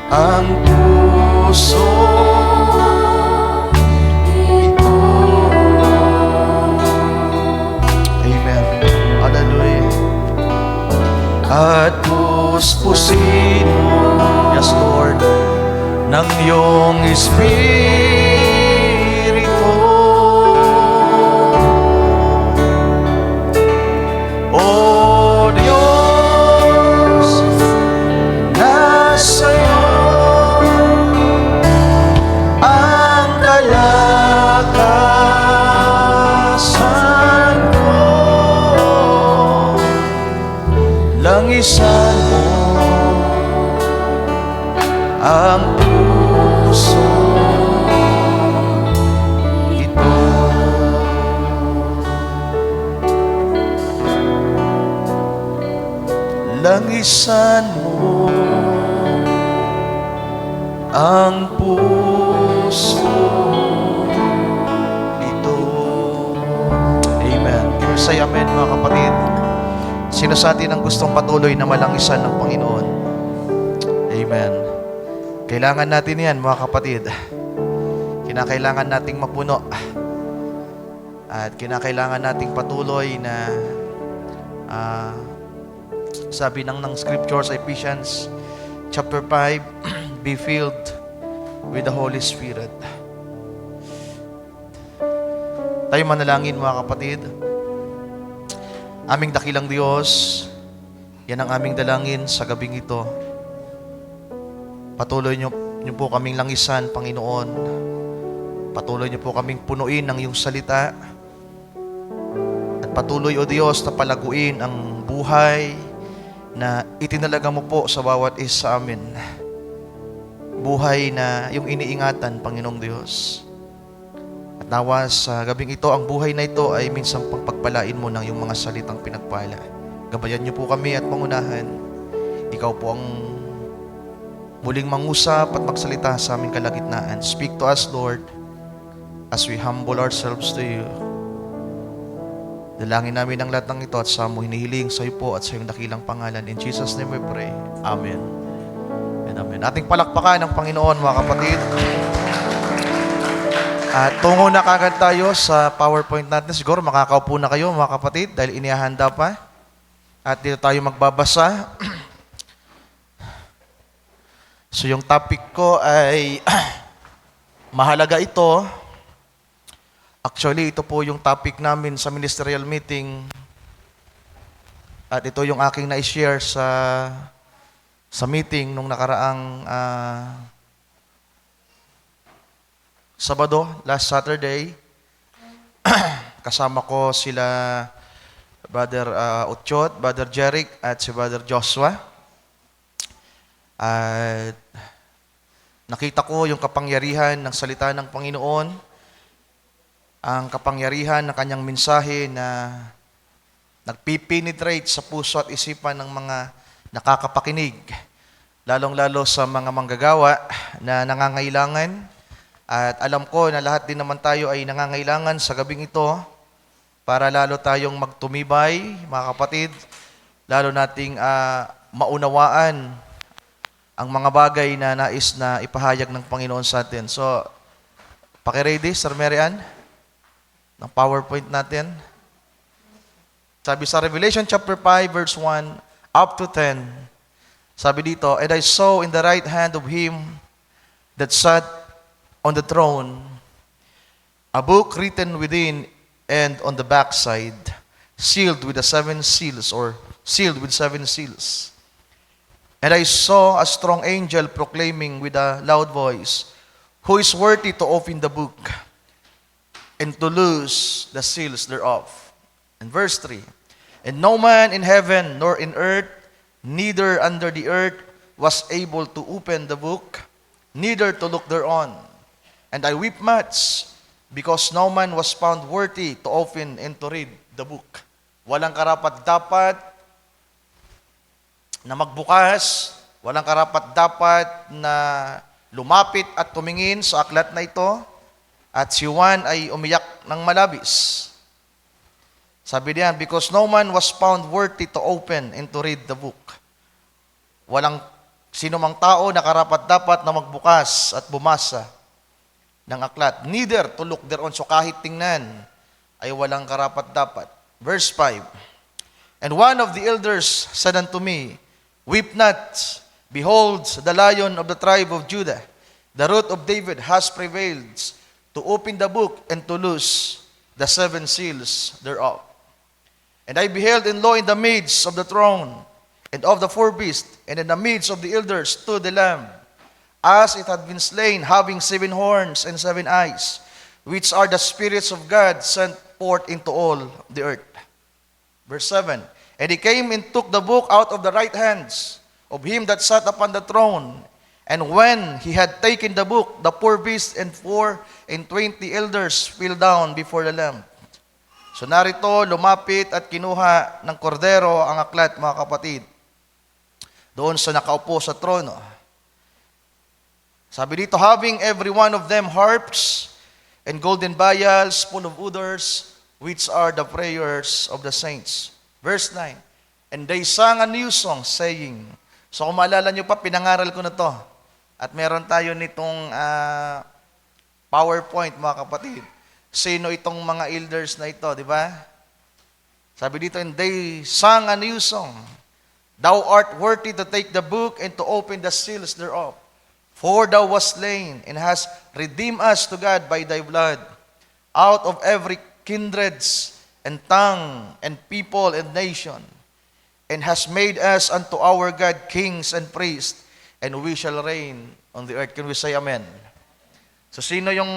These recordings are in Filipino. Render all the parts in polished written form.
ang puso ito. Amen. Hallelujah. At puspusin mo, yes Lord, ng iyong Espiritu. O Diyos, nasa iyo ang kalakasan ko. Langisan mo ang puso ito. Langisan mo ang puso ito. Amen. Give us say amen, mga kapatid. Sino sa atin ang gustong patuloy na malangisan ng Panginoon? Amen. Kailangan natin yan, mga kapatid. Kinakailangan nating mapuno. At kinakailangan nating patuloy na sabi ng scripture sa Ephesians chapter 5, be filled with the Holy Spirit. Tayo manalangin, mga kapatid. Aming dakilang Diyos, yan ang aming dalangin sa gabing ito. Patuloy niyo po kaming langisan, Panginoon. Patuloy niyo po kaming punuin ng iyong salita. At patuloy, O Diyos, na palaguin ang buhay na itinalaga mo po sa bawat isa sa amin. Buhay na yung iniingatan, Panginoong Diyos. At nawa sa gabing ito, ang buhay na ito ay minsan pagpagpalain mo ng yung mga salitang pinagpala. Gabayan niyo po kami at pangunahan. Ikaw po ang muling mangusap at magsalita sa aming kalagitnaan. Speak to us, Lord, as we humble ourselves to you. Dalangin namin ang lahat ng ito at sa mo hinihiling sa iyo po at sa iyong dakilang pangalan. In Jesus' name we pray. Amen. And amen. Ating palakpakan ng Panginoon, mga kapatid. At tungo na kagad tayo sa PowerPoint natin. Siguro makakaupo na kayo, mga kapatid, dahil inihahanda pa. At dito tayo magbabasa. So yung topic ko ay mahalaga ito. Actually, ito po yung topic namin sa ministerial meeting. At ito yung aking na-share sa meeting nung nakaraang Sabado, last Saturday. Kasama ko sila Brother Otchot, Brother Jeric at si Brother Joshua. At nakita ko yung kapangyarihan ng salita ng Panginoon, ang kapangyarihan ng kanyang mensahe na nagpipenetrate sa puso at isipan ng mga nakakapakinig, lalong-lalo sa mga manggagawa na nangangailangan. At alam ko na lahat din naman tayo ay nangangailangan sa gabing ito para lalo tayong magtumibay, mga kapatid, lalo nating maunawaan ang mga bagay na nais na ipahayag ng Panginoon sa atin. So, paki-ready, Sir Mary Ann, ng PowerPoint natin. Sabi sa Revelation chapter 5, verse 1 up to 10, sabi dito, and I saw in the right hand of him that sat on the throne a book written within and on the backside, sealed with the 7 seals, or sealed with 7 seals. And I saw a strong angel proclaiming with a loud voice, who is worthy to open the book and to loose the seals thereof. And verse 3, and no man in heaven nor in earth, neither under the earth, was able to open the book, neither to look thereon. And I weep much, because no man was found worthy to open and to read the book. Walang karapat-dapat na magbukas, walang karapat-dapat na lumapit at tumingin sa aklat na ito, at si Juan ay umiyak ng malabis. Sabi diyan, because no man was found worthy to open and to read the book. Walang sino mang tao na karapat-dapat na magbukas at bumasa ng aklat. Neither to look thereon. So kahit tingnan ay walang karapat-dapat. Verse 5. And one of the elders said unto me, Weep not, behold, the Lion of the tribe of Judah, the Root of David, has prevailed to open the book and to loose the 7 seals thereof. And I beheld, and lo, in the midst of the throne and of the 4 beasts, and in the midst of the elders stood the Lamb, as it had been slain, having 7 horns and 7 eyes, which are the spirits of God sent forth into all the earth. Verse 7. And he came and took the book out of the right hands of him that sat upon the throne. And when he had taken the book, the 4 beasts and 24 elders fell down before the Lamb. So narito, lumapit at kinuha ng kordero ang aklat, mga kapatid, doon sa nakaupo sa trono. Sabi dito, having every one of them harps and golden vials full of odors, which are the prayers of the saints. Verse 9, and they sang a new song, saying, so kung maalala nyo pa, pinangaral ko na to. At meron tayo nitong PowerPoint, mga kapatid. Sino itong mga elders na ito, di ba? Sabi dito, and they sang a new song. Thou art worthy to take the book and to open the seals thereof. For thou wast slain and hast redeemed us to God by thy blood, out of every kindreds and tongue and people and nation, and hast made us unto our God kings and priests, and we shall reign on the earth. Can we say amen? So sino yung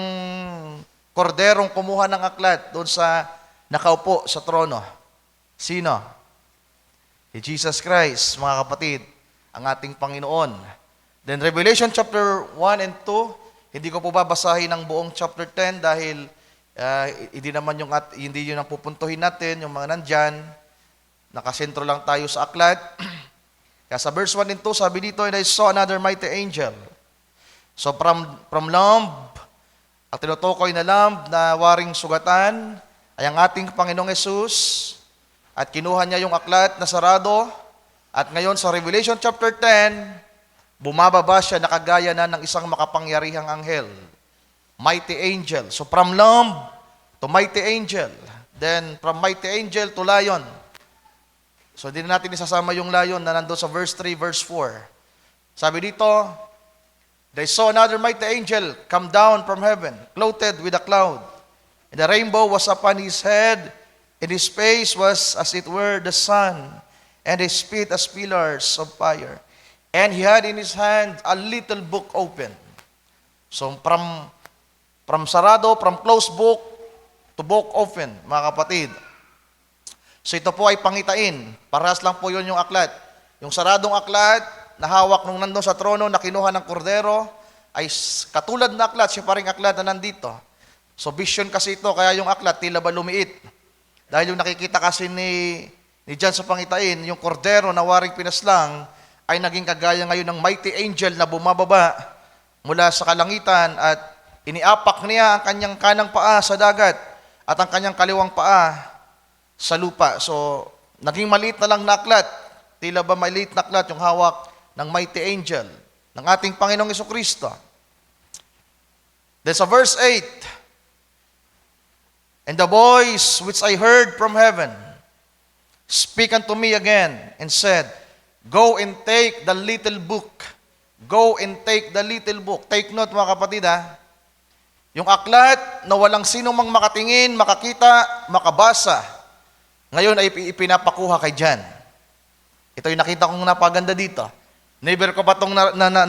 korderong kumuha ng aklat doon sa nakaupo sa trono? Sino? Si Jesus Christ, mga kapatid, ang ating Panginoon. Then Revelation chapter 1 and 2, hindi ko po babasahin ang buong chapter 10 dahil hindi yun ang pupuntuhin natin, yung mga nandyan. Nakasentro lang tayo sa aklat. Kaya sa verse 1 and 2, sabi dito, and I saw another mighty angel. So from lamb, ang tinutukoy na lamb na waring sugatan, ay ang ating Panginoong Yesus. At kinuha niya yung aklat na sarado. At ngayon sa Revelation chapter 10, bumababa siya nakagaya na ng isang makapangyarihang anghel. Mighty angel. So from lamb to mighty angel. Then from mighty angel to lion. So hindi na natin isasama yung lion na nandoon sa verse 3, verse 4. Sabi dito, they saw another mighty angel come down from heaven, clothed with a cloud. And the rainbow was upon his head, and his face was as it were the sun, and his feet as pillars of fire. And he had in his hand a little book open. So from sarado, from closed book to book open, mga kapatid. So ito po ay pangitain. Parehas lang po yun yung aklat. Yung saradong aklat na hawak nung nandun sa trono na kinuha ng kordero ay katulad na aklat, siya pa rin aklat na nandito. So vision kasi ito, kaya yung aklat tila ba lumiit. Dahil yung nakikita kasi ni John sa pangitain, yung kordero na waring pinaslang ay naging kagaya ngayon ng mighty angel na bumababa mula sa kalangitan at iniapak niya ang kanyang kanang paa sa dagat at ang kanyang kaliwang paa sa lupa. So, naging maliit na lang na aklat. Tila ba maliit na aklat yung hawak ng mighty angel ng ating Panginoong Jesucristo. Then sa verse 8, and the voice which I heard from heaven speak unto me again and said, Go and take the little book. Go and take the little book. Take note, mga kapatid, ha? Yung aklat na walang sino mang makatingin, makakita, makabasa, ngayon ay ipinapakuha kay John. Ito yung nakita kong napaganda dito. Never ko pa itong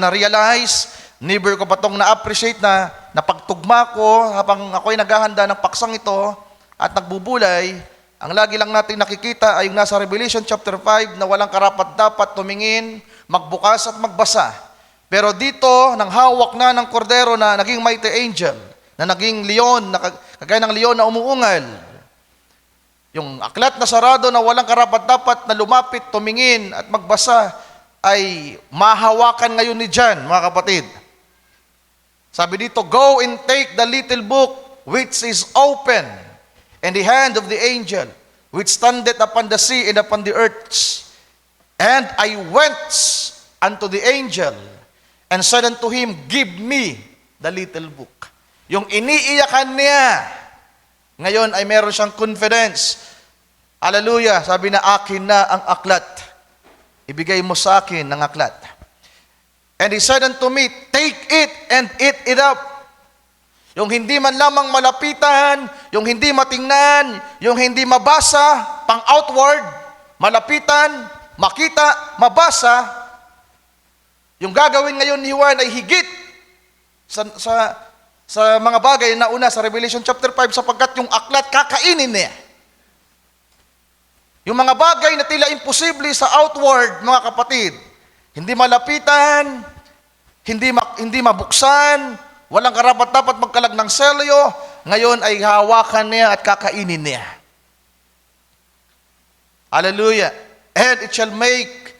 na-realize, never ko pa itong na-appreciate na napagtugma ko habang ako'y naghahanda ng paksang ito at nagbubulay. Ang lagi lang natin nakikita ay yung nasa Revelation chapter 5 na walang karapat-dapat tumingin, magbukas at magbasa. Pero dito, nang hawak na ng kordero na naging mighty angel, na naging leon, kagaya ng leon na umuungal, yung aklat na sarado na walang karapat-dapat na lumapit, tumingin at magbasa, ay mahawakan ngayon ni John, mga kapatid. Sabi dito, Go and take the little book which is open, and the hand of the angel, which standeth upon the sea and upon the earth. And I went unto the angel and said unto him, Give me the little book. Yung iniiyakan niya, ngayon ay meron siyang confidence. Hallelujah! Sabi na, akin na ang aklat. Ibigay mo sa akin ang aklat. And he said unto me, Take it and eat it up. Yung hindi man lamang malapitan, yung hindi matingnan, yung hindi mabasa, pang outward, malapitan, makita, mabasa, yung gagawin ngayon ni Juan ay higit sa mga bagay na una sa Revelation chapter 5 sapagkat yung aklat kakainin niya. Yung mga bagay na tila imposible sa outward, mga kapatid, hindi malapitan, hindi mabuksan, walang karapat-dapat magkalag ng selyo, ngayon ay hawakan niya at kakainin niya. Hallelujah. And it shall make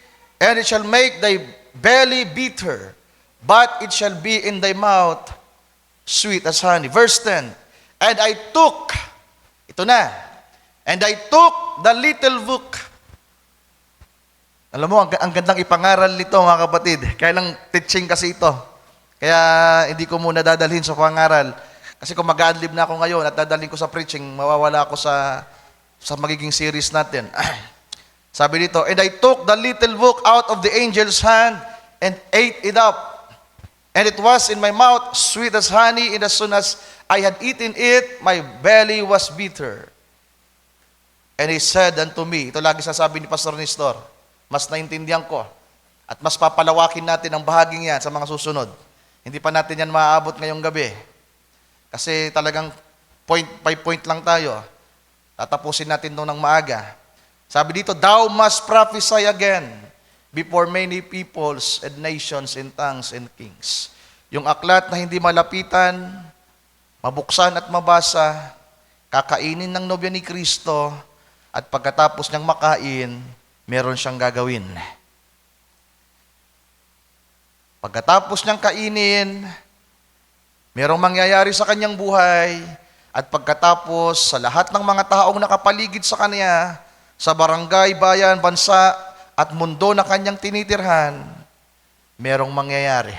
thy belly bitter, but it shall be in thy mouth sweet as honey. Verse 10. And I took the little book. Alam mo, ang gandang ipangaral nito, mga kapatid. Kaya lang teaching kasi ito. Kaya hindi ko muna dadalhin sa pangaral. Kasi kung mag-adlib na ako ngayon at dadalhin ko sa preaching, mawawala ako sa magiging series natin. Sabi dito, And I took the little book out of the angel's hand and ate it up. And it was in my mouth sweet as honey, and as soon as I had eaten it, my belly was bitter. And he said unto me, ito lagi sasabi ni Pastor Nestor, mas naintindihan ko, at mas papalawakin natin ang bahaging yan sa mga susunod. Hindi pa natin yan maaabot ngayong gabi. Kasi talagang point by point lang tayo. Tatapusin natin doon ng maaga. Sabi dito, Thou must prophesy again before many peoples and nations and tongues and kings. Yung aklat na hindi malapitan, mabuksan at mabasa, kakainin ng nobya ni Kristo, at pagkatapos niyang makain, meron siyang gagawin. Pagkatapos niyang kainin, merong mangyayari sa kanyang buhay, at pagkatapos sa lahat ng mga taong nakapaligid sa kanya, sa barangay, bayan, bansa, at mundo na kanyang tinitirhan, merong mangyayari.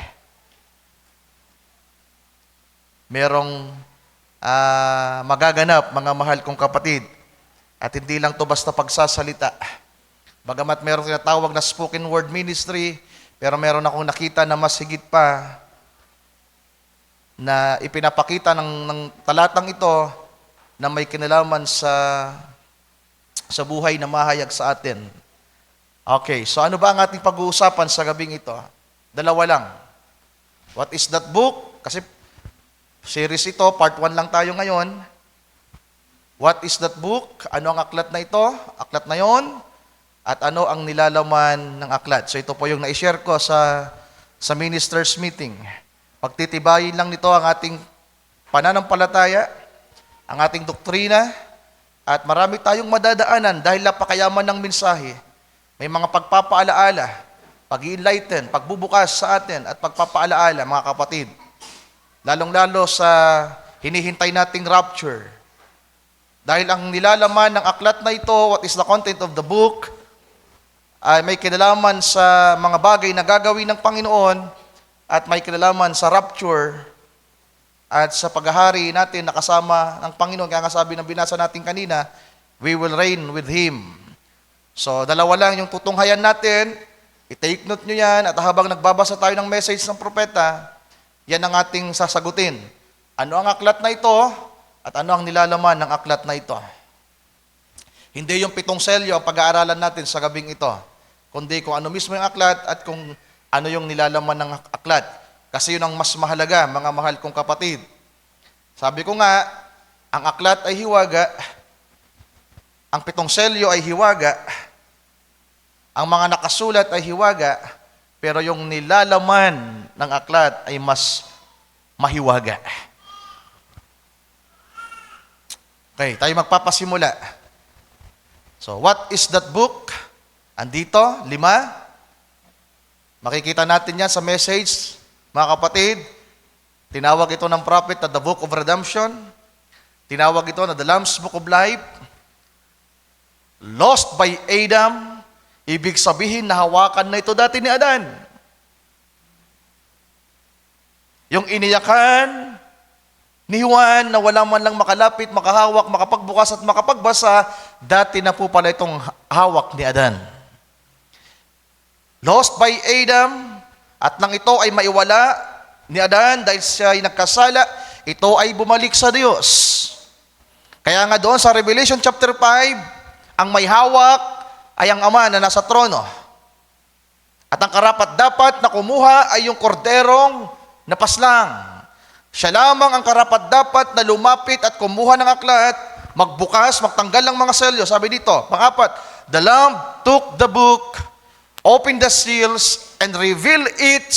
Merong magaganap, mga mahal kong kapatid. At hindi lang to basta pagsasalita. Bagamat merong tinatawag na spoken word ministry, pero meron akong nakita na mas higit pa na ipinapakita ng talatang ito na may kinalaman sa buhay na mahayag sa atin. Okay, so ano ba ang ating pag-uusapan sa gabing ito? Dalawa lang. What is that book? Kasi series ito, part 1 lang tayo ngayon. What is that book? Ano ang aklat na ito? Aklat na yon. At ano ang nilalaman ng aklat? So ito po yung na-share ko sa ministers meeting. Pagtitibayin lang nito ang ating pananampalataya, ang ating doktrina, at marami tayong madadaanan dahil napakayaman ng mensahe. May mga pagpapaalaala, pag-i-enlighten, pagbubukas sa atin at pagpapaalaala, mga kapatid. Lalong-lalo sa hinihintay nating rapture. Dahil ang nilalaman ng aklat na ito, what is the content of the book, ay may kinalaman sa mga bagay na gagawin ng Panginoon at may kinalaman sa rapture at sa paghahari natin na kasama ng Panginoon. Kaya nga sabi ng binasa natin kanina, we will reign with Him. So, dalawa lang yung tutunghayan natin. I-take note nyo yan at habang nagbabasa tayo ng message ng propeta, yan ang ating sasagutin. Ano ang aklat na ito at ano ang nilalaman ng aklat na ito? Hindi yung 7 selyo ang pag-aaralan natin sa gabing ito, kundi kung ano mismo yung aklat at kung ano yung nilalaman ng aklat. Kasi yun ang mas mahalaga, mga mahal kong kapatid. Sabi ko nga, ang aklat ay hiwaga, ang 7 selyo ay hiwaga, ang mga nakasulat ay hiwaga, pero yung nilalaman ng aklat ay mas mahiwaga. Okay, tayo magpapasimula. So, what is that book? Andito, 5. Makikita natin yan sa message, mga kapatid. Tinawag ito ng prophet na the Book of Redemption. Tinawag ito na the Lamb's Book of Life. Lost by Adam. Ibig sabihin, nahawakan na ito dati ni Adan. Yung iniyakan ni Juan na wala man lang makalapit, makahawak, makapagbukas at makapagbasa, dati na po pala itong hawak ni Adan. Lost by Adam, at nang ito ay maiwala ni Adan dahil siya ay nagkasala, ito ay bumalik sa Diyos. Kaya nga doon sa Revelation chapter 5, ang may hawak ay ang Ama na nasa trono. At ang karapat-dapat na kumuha ay yung korderong napaslang. Siya lamang ang karapat-dapat na lumapit at kumuha ng aklat, magbukas, magtanggal ng mga selyo. Sabi dito, pang-apat, the Lamb took the book, opened the seals, and revealed it,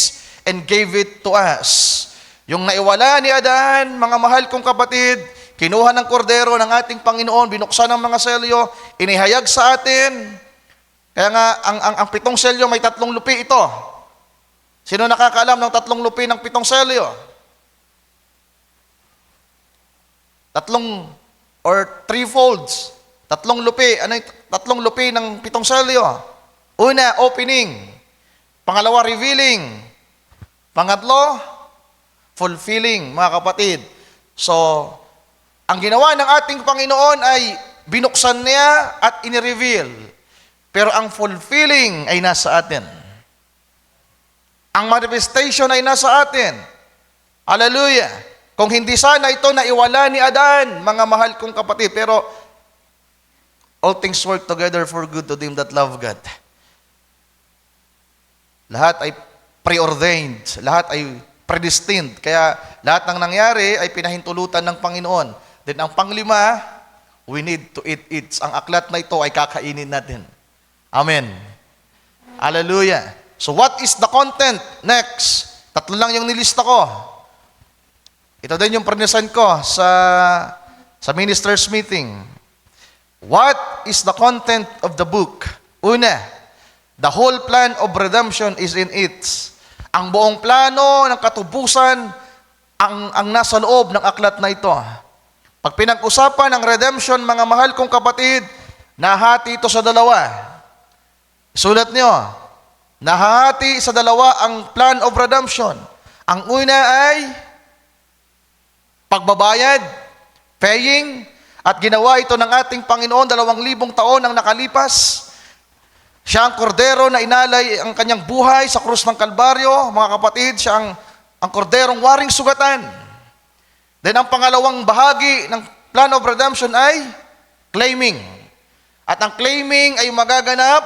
and gave it to us. Yung naiwala ni Adan, mga mahal kong kapatid, kinuha ng kordero ng ating Panginoon, binuksan ng mga selyo, inihayag sa atin. Kaya nga, ang 7 selyo may 3 lupi ito. Sino nakakaalam ng 3 lupi ng 7 selyo? 3 or 3 folds. 3 lupi. Ano yung 3 lupi ng 7 selyo? Una, opening. Pangalawa, revealing. Pangatlo, fulfilling, mga kapatid. So, ang ginawa ng ating Panginoon ay binuksan niya at inireveal. Pero ang fulfilling ay nasa atin. Ang manifestation ay nasa atin. Hallelujah. Kung hindi sana ito naiwala ni Adan, mga mahal kong kapatid, pero all things work together for good to them that love God. Lahat ay preordained, lahat ay predestined. Kaya lahat ng nangyari ay pinahintulutan ng Panginoon. Then ang panglima, we need to eat it. Ang aklat na ito ay kakainin natin. Amen. Hallelujah. So what is the content? Next. 3 lang yung nilista ko. Ito din yung present ko sa ministers meeting. What is the content of the book? Una, the whole plan of redemption is in it. Ang buong plano ng katubusan ang nasa loob ng aklat na ito. Pag pinag-usapan ang redemption, mga mahal kong kapatid, nahati ito sa 2. Sulat nyo, nahati sa 2 ang plan of redemption. Ang una ay pagbabayad, paying, at ginawa ito ng ating Panginoon 2,000 taon ang nakalipas. Siya ang kordero na inalay ang kanyang buhay sa krus ng Kalbaryo. Mga kapatid, siya ang korderong waring sugatan. Then ang pangalawang bahagi ng plan of redemption ay claiming. At ang claiming ay magaganap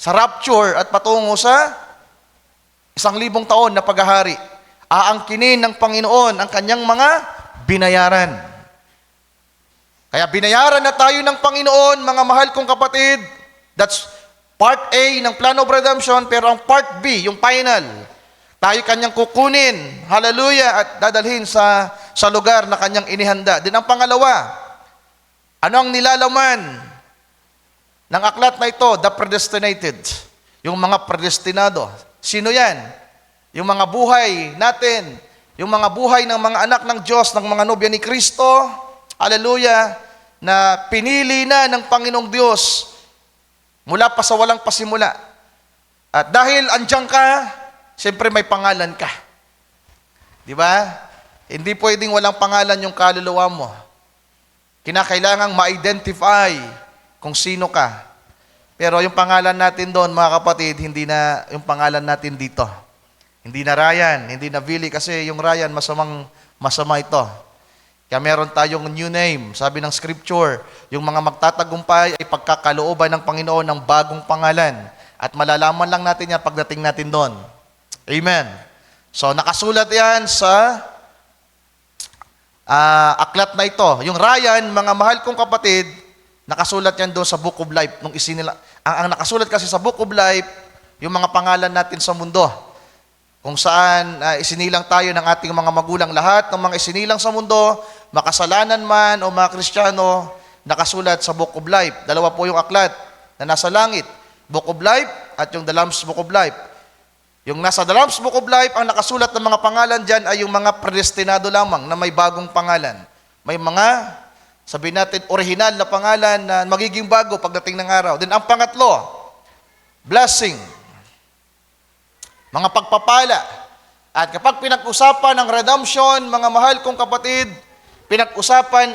sa rapture at patungo sa 1,000 taon na paghahari. Aangkinin ng Panginoon ang kanyang mga binayaran. Kaya binayaran na tayo ng Panginoon, mga mahal kong kapatid. That's part A ng plan of redemption, pero ang part B, yung final, tayo kanyang kukunin, hallelujah, at dadalhin sa lugar na kanyang inihanda. Din ang pangalawa, ano ang nilalaman ng aklat na ito? The predestinated. Yung mga predestinado. Sino yan? Yung mga buhay natin, yung mga buhay ng mga anak ng Diyos, ng mga nobya ni Kristo, hallelujah, na pinili na ng Panginoong Diyos mula pa sa walang pasimula. At dahil andyan ka, siyempre may pangalan ka. Di ba? Hindi pwedeng walang pangalan yung kaluluwa mo. Kinakailangang ma-identify kung sino ka. Pero yung pangalan natin doon, mga kapatid, hindi na yung pangalan natin dito. Hindi na Ryan, hindi na Billy, kasi yung Ryan, masama ito. Kaya meron tayong new name. Sabi ng scripture, yung mga magtatagumpay ay pagkakalooban ng Panginoon ng bagong pangalan. At malalaman lang natin yan pagdating natin doon. Amen. So, nakasulat yan sa aklat na ito. Yung Ryan, mga mahal kong kapatid, nakasulat yan doon sa Book of Life. Ang nakasulat kasi sa Book of Life, yung mga pangalan natin sa mundo. Kung saan isinilang tayo ng ating mga magulang, lahat ng mga isinilang sa mundo, makasalanan man o mga Kristiyano, nakasulat sa Book of Life. 2 po yung aklat na nasa langit. Book of Life at yung The Lamb's Book of Life. Yung nasa The Lamb's Book of Life, ang nakasulat ng mga pangalan dyan ay yung mga predestinado lamang na may bagong pangalan. May mga, sabihin natin, original na pangalan na magiging bago pagdating ng araw. Then ang pangatlo, blessing. Mga pagpapala. At kapag pinag-usapan ang redemption, mga mahal kong kapatid, pinag-usapan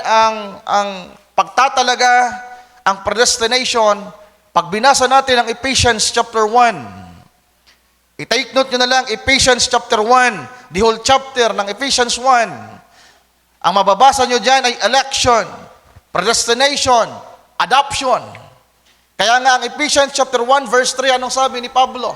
ang pagtatalaga, ang predestination. Pag binasa natin ang Ephesians chapter 1, i-take note nyo na lang, Ephesians chapter 1, the whole chapter ng Ephesians 1. Ang mababasa nyo dyan ay election, predestination, adoption. Kaya nga ang Ephesians chapter 1 verse 3, anong sabi ni Pablo?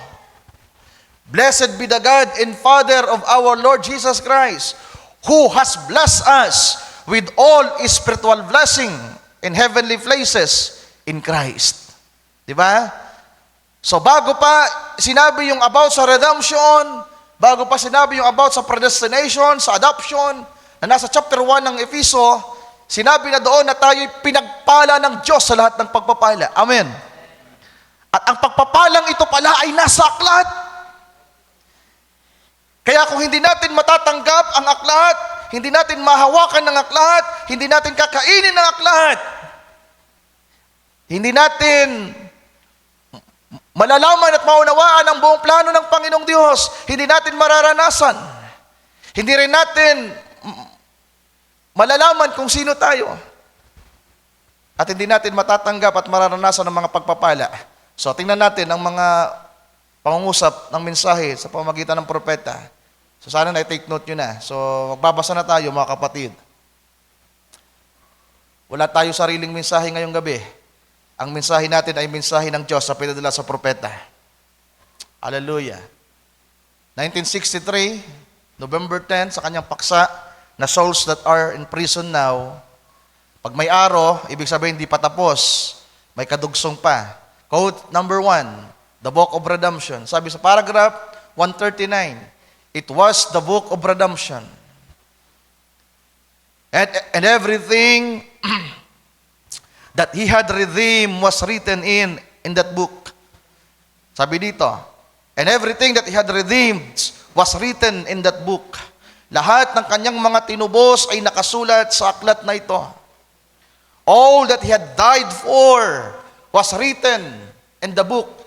Blessed be the God and Father of our Lord Jesus Christ, who has blessed us with all spiritual blessing in heavenly places in Christ. Di ba? So bago pa sinabi yung about sa redemption, bago pa sinabi yung about sa predestination, sa adoption, na nasa chapter 1 ng Efeso, sinabi na doon na tayo'y pinagpala ng Diyos sa lahat ng pagpapala. Amen. At ang pagpapalang ito pala ay nasa aklat. Kaya kung hindi natin matatanggap ang aklat, hindi natin mahawakan ng aklat, hindi natin kakainin ng aklat, hindi natin malalaman at maunawaan ang buong plano ng Panginoong Diyos, hindi natin mararanasan, hindi rin natin malalaman kung sino tayo, at hindi natin matatanggap at mararanasan ng mga pagpapala. So tingnan natin ang mga pangungusap ng mensahe sa pamamagitan ng propeta. So sana na-take note nyo na. So magbabasa na tayo mga kapatid. Wala tayo sariling mensahe ngayong gabi. Ang mensahe natin ay mensahe ng Diyos sa pinadala sa propeta. Hallelujah. 1963, November 10, sa kanyang paksa na Souls That Are in Prison Now. Pag may araw, ibig sabihin hindi pa tapos. May kadugsong pa. Quote number 1, the Book of Redemption. Sabi sa paragraph 139, it was the book of redemption. And everything that he had redeemed was written in that book. Sabi dito, and everything that he had redeemed was written in that book. Lahat ng kanyang mga tinubos ay nakasulat sa aklat na ito. All that he had died for was written in the book.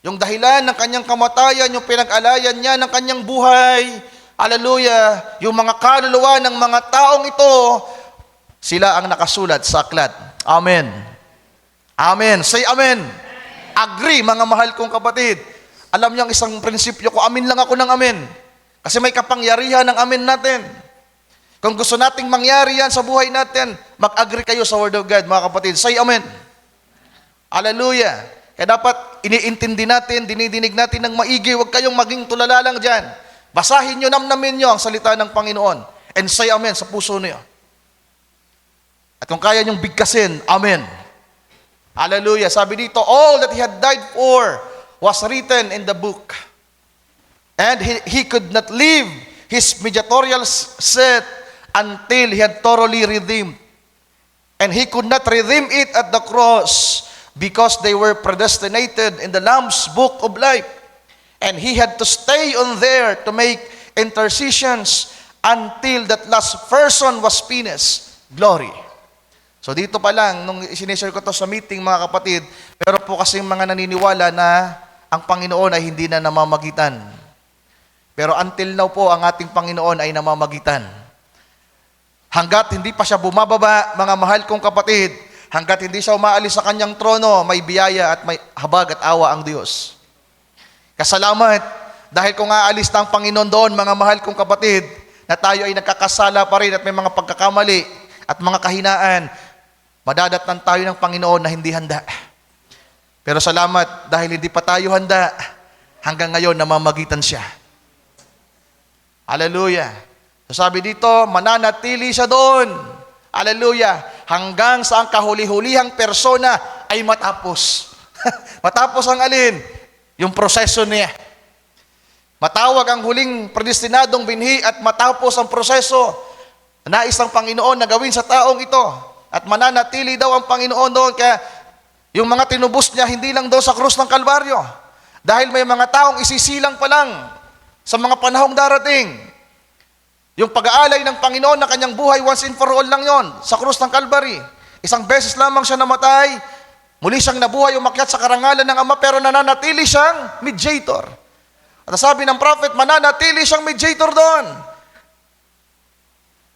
Yung dahilan ng kanyang kamatayan, yung pinag-alayan niya ng kanyang buhay, hallelujah, yung mga kaluluwa ng mga taong ito, sila ang nakasulat sa aklat. Amen. Amen. Say amen. Agree, mga mahal kong kapatid. Alam niyo ang isang prinsipyo ko, amin lang ako ng amen. Kasi may kapangyarihan ng amen natin. Kung gusto nating mangyari yan sa buhay natin, mag-agree kayo sa Word of God, mga kapatid. Say amen. Hallelujah. Kaya dapat iniintindi natin, dinidinig natin ng maigi, huwag kayong maging tulala lang dyan. Basahin nyo, namnamin nyo ang salita ng Panginoon. And say amen sa puso niyo. At kung kaya nyong bigkasin, amen. Hallelujah. Sabi dito, all that he had died for was written in the book. And he could not leave his mediatorial set until he had thoroughly redeemed. And he could not redeem it at the cross, because they were predestinated in the Lamb's book of life. And he had to stay on there to make intercessions until that last person was finished. Glory. So dito pa lang, nung sinishare ko to sa meeting, mga kapatid, pero po kasing mga naniniwala na ang Panginoon ay hindi na namamagitan. Pero until now po, ang ating Panginoon ay namamagitan. Hanggat hindi pa siya bumababa, mga mahal kong kapatid, hanggat hindi siya umaalis sa kanyang trono, may biyaya at may habag at awa ang Diyos. Kasalamat, dahil kung aalis na ang Panginoon doon, mga mahal kong kapatid, na tayo ay nagkakasala pa rin at may mga pagkakamali at mga kahinaan, madadatnan tayo ng Panginoon na hindi handa. Pero salamat, dahil hindi pa tayo handa, hanggang ngayon namamagitan siya. Hallelujah. So sabi dito, mananatili siya doon. Hallelujah. Hanggang sa ang kahuli-hulihang persona ay matapos. Matapos ang alin? Yung proseso niya. Matawag ang huling predestinadong binhi at matapos ang proseso. Nais ng Panginoon na gawin sa taong ito. At mananatili daw ang Panginoon doon. Kaya yung mga tinubos niya, hindi lang daw sa krus ng Kalbaryo. Dahil may mga taong isisilang pa lang sa mga panahong darating. Yung pag-aalay ng Panginoon na kanyang buhay, once and for all lang yon sa krus ng Calvary. Isang beses lamang siya namatay, muli siyang nabuhay, umakyat sa karangalan ng Ama, pero nananatili siyang mediator. At sabi ng prophet, mananatili siyang mediator doon.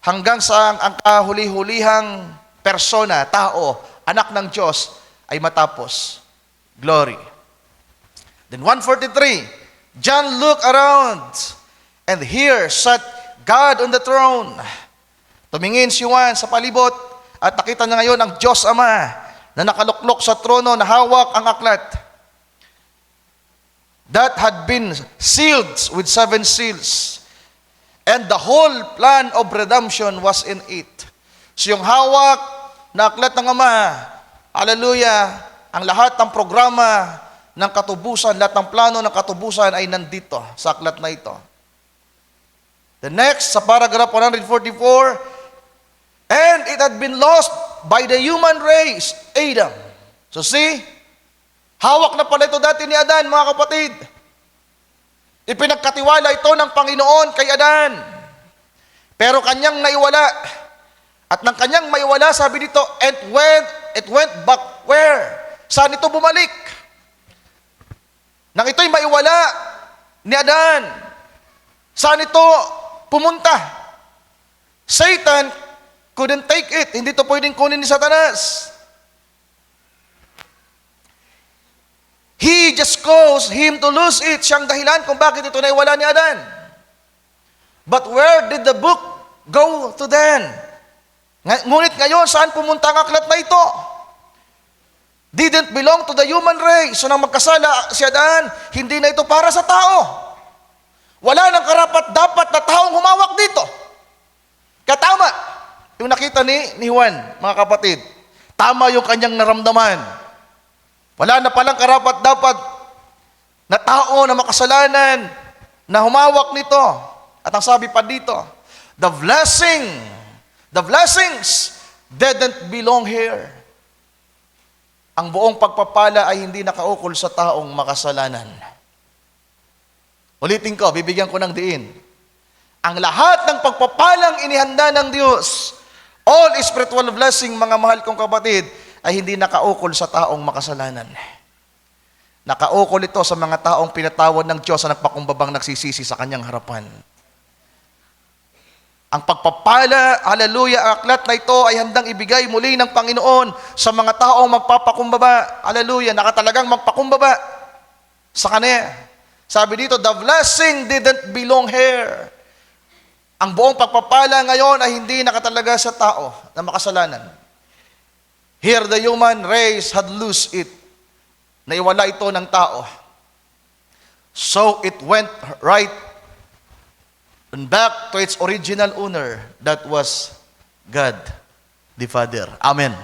Hanggang sa ang kahuli-hulihang persona, tao, anak ng Diyos, ay matapos. Glory. Then 143, John looked around, and here sat God on the throne. Tumingin si Juan sa palibot, at nakita niya ngayon ang Diyos Ama, na nakaluklok sa trono, na hawak ang aklat that had been sealed with 7 seals. And the whole plan of redemption was in it. So yung hawak na aklat ng Ama, hallelujah, ang lahat ng programa ng katubusan, lahat ng plano ng katubusan ay nandito sa aklat na ito. The next, sa paragraph 144, and it had been lost by the human race, Adam. So see, hawak na pala ito dati ni Adan, mga kapatid. Ipinagkatiwala ito ng Panginoon kay Adan. Pero kanyang naiwala. At nang kanyang maiwala, sabi dito, and it went back where? Saan ito bumalik? Nang ito'y maiwala ni Adan, saan ito pumunta? Satan couldn't take it. Hindi ito pwedeng kunin ni Satanas. He just caused him to lose it. Siyang dahilan kung bakit ito naiwala ni Adan. But where did the book go to then? Ngunit ngayon, saan pumunta ang aklat na ito? Didn't belong to the human race. So nang magkasala si Adan, hindi na ito para sa tao. Wala nang karapat-dapat na taong humawak dito. Katama. Yung nakita ni Juan, mga kapatid, tama yung kanyang naramdaman. Wala na palang karapat-dapat na tao na makasalanan na humawak nito. At ang sabi pa dito, the blessings didn't belong here. Ang buong pagpapala ay hindi nakaukol sa taong makasalanan. Ulitin ko, bibigyan ko ng diin. Ang lahat ng pagpapalang inihanda ng Diyos, all spiritual blessing, mga mahal kong kapatid, ay hindi nakaukol sa taong makasalanan. Nakaukol ito sa mga taong pinatawad ng Diyos na nagpakumbabang nagsisisi sa kanyang harapan. Ang pagpapala, hallelujah, ang aklat na ito ay handang ibigay muli ng Panginoon sa mga taong magpapakumbaba. Hallelujah, nakatalagang magpakumbaba sa Kanya. Sabi dito, the blessing didn't belong here. Ang buong pagpapala ngayon ay hindi nakatalaga sa tao na makasalanan. Here the human race had lost it. Naiwala ito ng tao. So it went right and back to its original owner, that was God, the Father. Amen.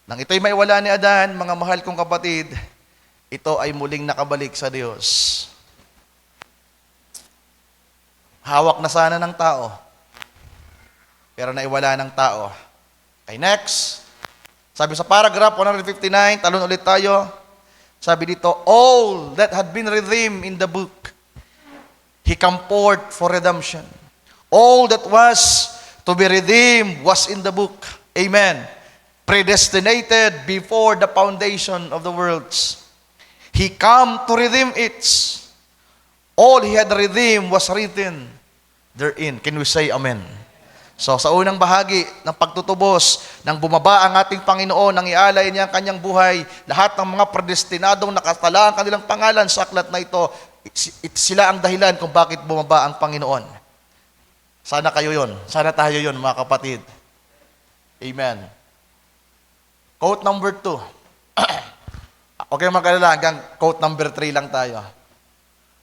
Nang ito'y maiwala ni Adan, mga mahal kong kapatid, ito ay muling nakabalik sa Diyos. Hawak na sana ng tao, pero naiwala ng tao. Okay, next. Sabi sa paragraph 159, talon ulit tayo. Sabi dito, all that had been redeemed in the book, He come forth for redemption. All that was to be redeemed was in the book. Amen. Predestinated before the foundation of the worlds. He come to redeem it. All He had redeemed was written therein. Can we say amen? So sa unang bahagi ng pagtutubos, nang bumaba ang ating Panginoon, nang ialay niya ang kanyang buhay, lahat ng mga predestinadong nakatala ang kanilang pangalan sa aklat na ito, sila ang dahilan kung bakit bumaba ang Panginoon. Sana kayo yon. Sana tayo yon, mga kapatid. Amen. Quote number 2. Okay, magkalala, hanggang quote number 3 lang tayo.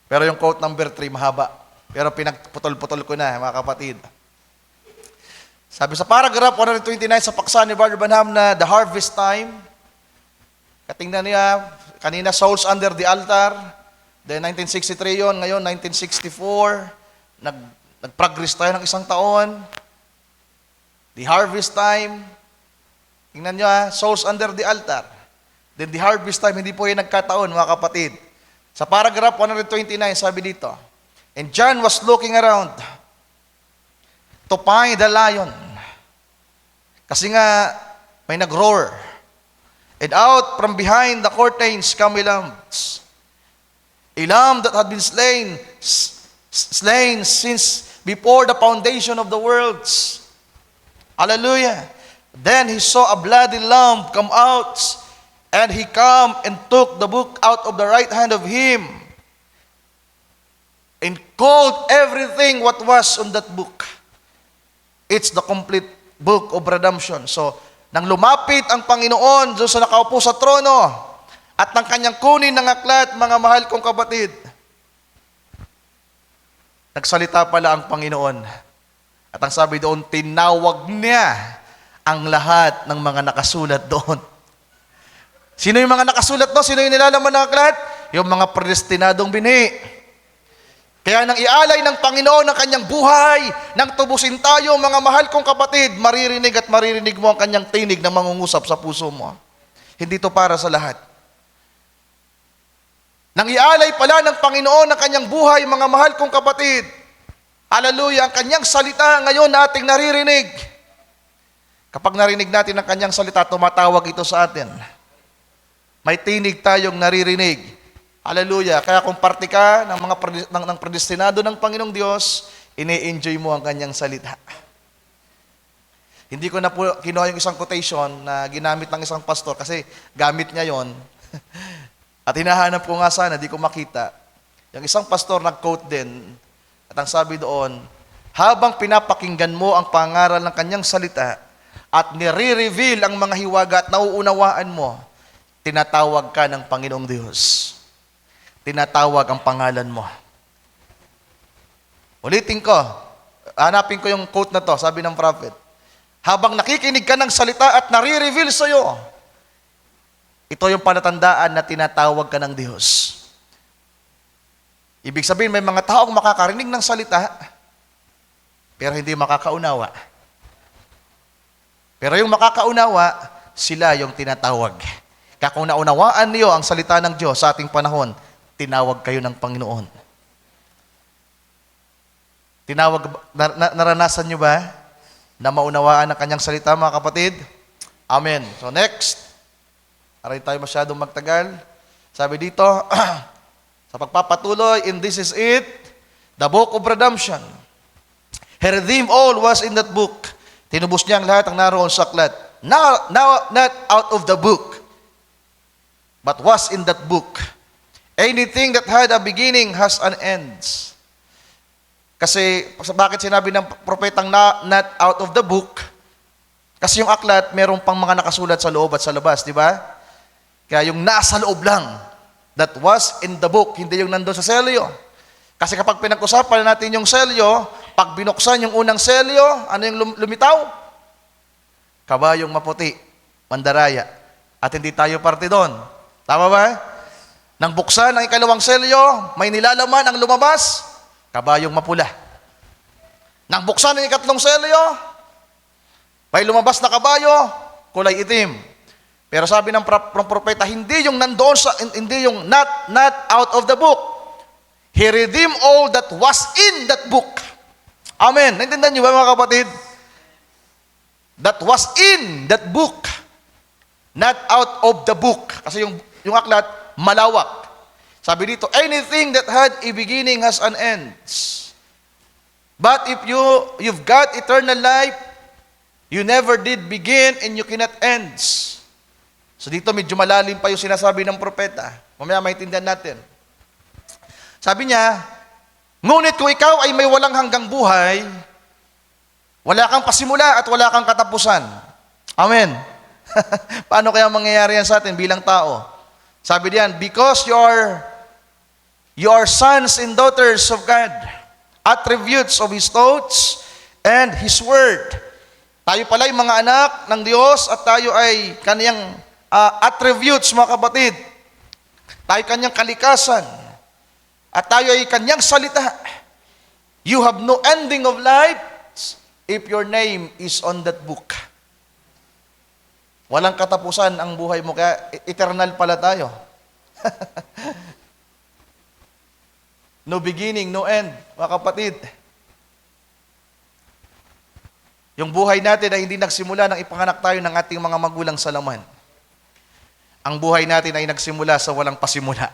Pero yung quote number 3 mahaba. Pero pinagputol-putol ko na, mga kapatid. Sabi sa paragraph 129 sa paksa ni Brother Branham na the harvest time, katingnan niya, kanina souls under the altar, then 1963 yon, ngayon 1964, nag-progress tayo ng isang taon, the harvest time, tingnan niyo souls under the altar, then the harvest time, hindi po yung nagkataon, mga kapatid. Sa paragraph 129, sabi dito, and John was looking around to find the lion. Kasi nga, may nag-roar. And out from behind the curtains come lambs. A lamb that had been slain since before the foundation of the worlds. Hallelujah. Then he saw a bloody lamb come out, and he came and took the book out of the right hand of him, and called everything what was on that book. It's the complete book of redemption. So, nang lumapit ang Panginoon doon sa nakaupo sa trono, at nang kanyang kunin ng aklat, mga mahal kong kapatid, nagsalita pala ang Panginoon. At ang sabi doon, tinawag niya ang lahat ng mga nakasulat doon. Sino yung mga nakasulat doon? Sino yung nilalaman ng aklat? Yung mga predestinadong binhi. Kaya nang ialay ng Panginoon ang kanyang buhay, nang tubusin tayo, mga mahal kong kapatid, maririnig at maririnig mo ang kanyang tinig na mangungusap sa puso mo. Hindi to para sa lahat. Nang ialay pala ng Panginoon ang kanyang buhay, mga mahal kong kapatid, hallelujah, ang kanyang salita ngayon na ating naririnig. Kapag narinig natin ang kanyang salita, tumatawag ito sa atin. May tinig tayong naririnig. Hallelujah. Kaya kung parte ka ng predestinado ng Panginoong Diyos, ini-enjoy mo ang kanyang salita. Hindi ko na po kinuha yung isang quotation na ginamit ng isang pastor kasi gamit niya yon. At hinahanap ko nga sana, di ko makita. Yung isang pastor nag-quote din, at ang sabi doon, habang pinapakinggan mo ang pangaral ng kanyang salita at nire-reveal ang mga hiwaga at nauunawaan mo, tinatawag ka ng Panginoong Diyos. Tinatawag ang pangalan mo. Ulitin ko, hanapin ko yung quote na to, sabi ng prophet. Habang nakikinig ka ng salita at nare-reveal sa iyo, ito yung palatandaan na tinatawag ka ng Diyos. Ibig sabihin, may mga taong makakarinig ng salita, pero hindi makakaunawa. Pero yung makakaunawa, sila yung tinatawag. Kaya kung naunawaan niyo ang salita ng Diyos sa ating panahon, tinawag kayo ng Panginoon. Naranasan nyo ba na maunawaan ang kanyang salita, mga kapatid? Amen. So next, aray tayo masyadong magtagal. Sabi dito, sa pagpapatuloy, and this is it, the book of redemption. He redeemed all was in that book. Tinubos niya ang lahat ang naroon sa aklat. Now, not out of the book, but was in that book. Anything that had a beginning has an end. Kasi, bakit sinabi ng propetang not out of the book? Kasi yung aklat, merong pang mga nakasulat sa loob at sa labas, di ba? Kaya yung nasa loob lang, that was in the book, hindi yung nandun sa selyo. Kasi kapag pinag-usapan natin yung selyo, pag binuksan yung unang selyo, ano yung lumitaw? Kabayong maputi, mandaraya. At hindi tayo parte doon. Tama ba? Nang buksan ang ikalawang selyo, may nilalaman ang lumabas, kabayong mapula. Nang buksan ang ikatlong selyo, may lumabas na kabayo, kulay itim. Pero sabi ng propeta, hindi yung nandoon hindi yung not out of the book. He redeemed all that was in that book. Amen. Naintindihan niyo ba, mga kapatid? That was in that book. Not out of the book. Kasi yung aklat, malawak. Sabi dito, anything that had a beginning has an end. But if you've got eternal life, you never did begin and you cannot end. So dito medyo malalim pa yung sinasabi ng propeta. Mamaya maintindihan natin. Sabi niya, ngunit kung ikaw ay may walang hanggang buhay, wala kang pasimula at wala kang katapusan. Amen. Paano kaya mangyayari yan sa atin bilang tao? Sabi diyan, because you are sons and daughters of God, attributes of His thoughts and His word. Tayo pala yung mga anak ng Diyos at tayo ay kanyang attributes, mga kapatid. Tayo kanyang kalikasan at tayo ay kanyang salita. You have no ending of life if your name is on that book. Walang katapusan ang buhay mo, kaya eternal pala tayo. No beginning, no end, mga kapatid. Yung buhay natin ay hindi nagsimula nang ipanganak tayo ng ating mga magulang sa laman. Ang buhay natin ay nagsimula sa walang pasimula.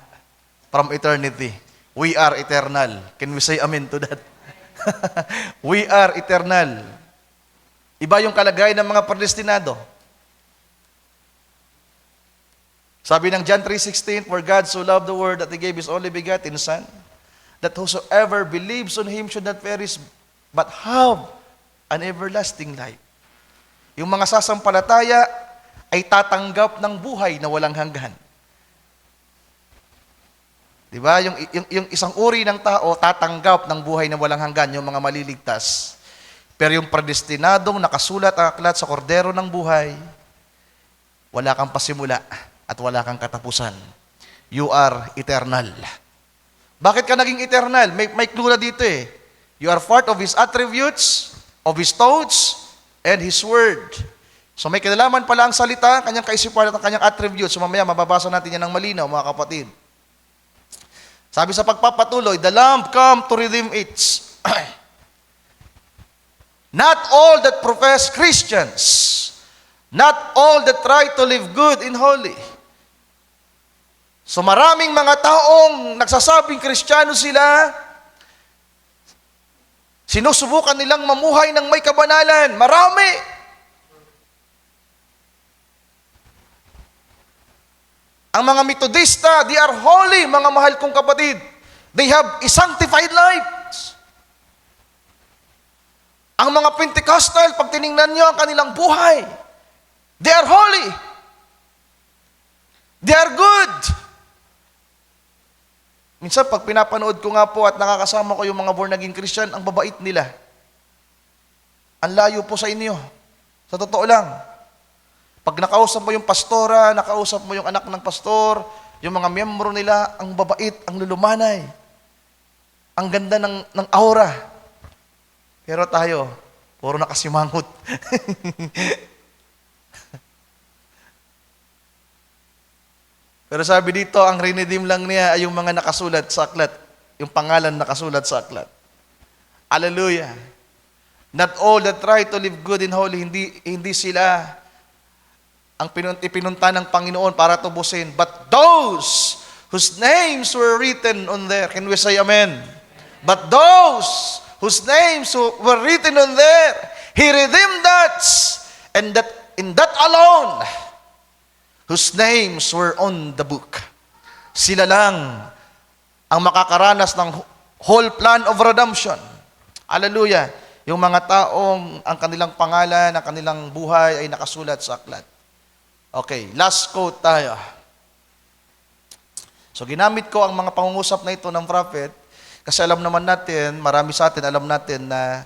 from eternity. We are eternal. Can we say amen to that? We are eternal. Iba yung kalagayan ng mga predestinado. Sabi ng John 3:16, for God so loved the world that He gave His only begotten Son, that whosoever believes on Him should not perish, but have an everlasting life. Yung mga sasampalataya ay tatanggap ng buhay na walang hanggan. Diba? Yung isang uri ng tao, tatanggap ng buhay na walang hanggan, yung mga maliligtas. Pero yung predestinadong nakasulat ang aklat sa kordero ng buhay, wala kang pasimula at wala kang katapusan. You are eternal. Bakit ka naging eternal? May clue na dito eh. You are part of His attributes, of His thoughts, and His word. So may kinalaman pala ang salita, kanyang kaisipan at ang kanyang attributes. So mamaya mababasa natin yan ng malinaw, mga kapatid. Sabi sa pagpapatuloy, the Lamb come to redeem it. Not all that profess Christians, not all that try to live good and holy. So maraming mga taong nagsasabing Kristiyano sila, sinusubukan nilang mamuhay ng may kabanalan. Marami. Ang mga Methodista, they are holy, mga mahal kong kapatid. They have a sanctified lives. Ang mga Pentecostal, pag tiningnan nyo ang kanilang buhay, they are holy. They are good. Minsan, pag pinapanood ko nga po at nakakasama ko yung mga born-again Christian, ang babait nila. Ang layo po sa inyo. Sa totoo lang. Pag nakausap mo yung pastora, nakausap mo yung anak ng pastor, yung mga miyembro nila, ang babait, ang lulumanay. Ang ganda ng aura. Pero tayo, puro nakasimangot. Pero sabi dito, ang renedeem lang niya ay yung mga nakasulat sa aklat. Yung pangalan nakasulat sa aklat. Hallelujah. Not all that try to live good and holy, hindi sila ang ipinunta ng Panginoon para tubusin. But those whose names were written on there, can we say amen? But those whose names were written on there, He redeemed us, and that in that alone, whose names were on the book. Sila lang ang makakaranas ng whole plan of redemption. Hallelujah. Yung mga taong ang kanilang pangalan, ang kanilang buhay ay nakasulat sa aklat. Okay, last quote tayo. So ginamit ko ang mga pangungusap na ito ng prophet kasi alam naman natin, marami sa atin alam natin na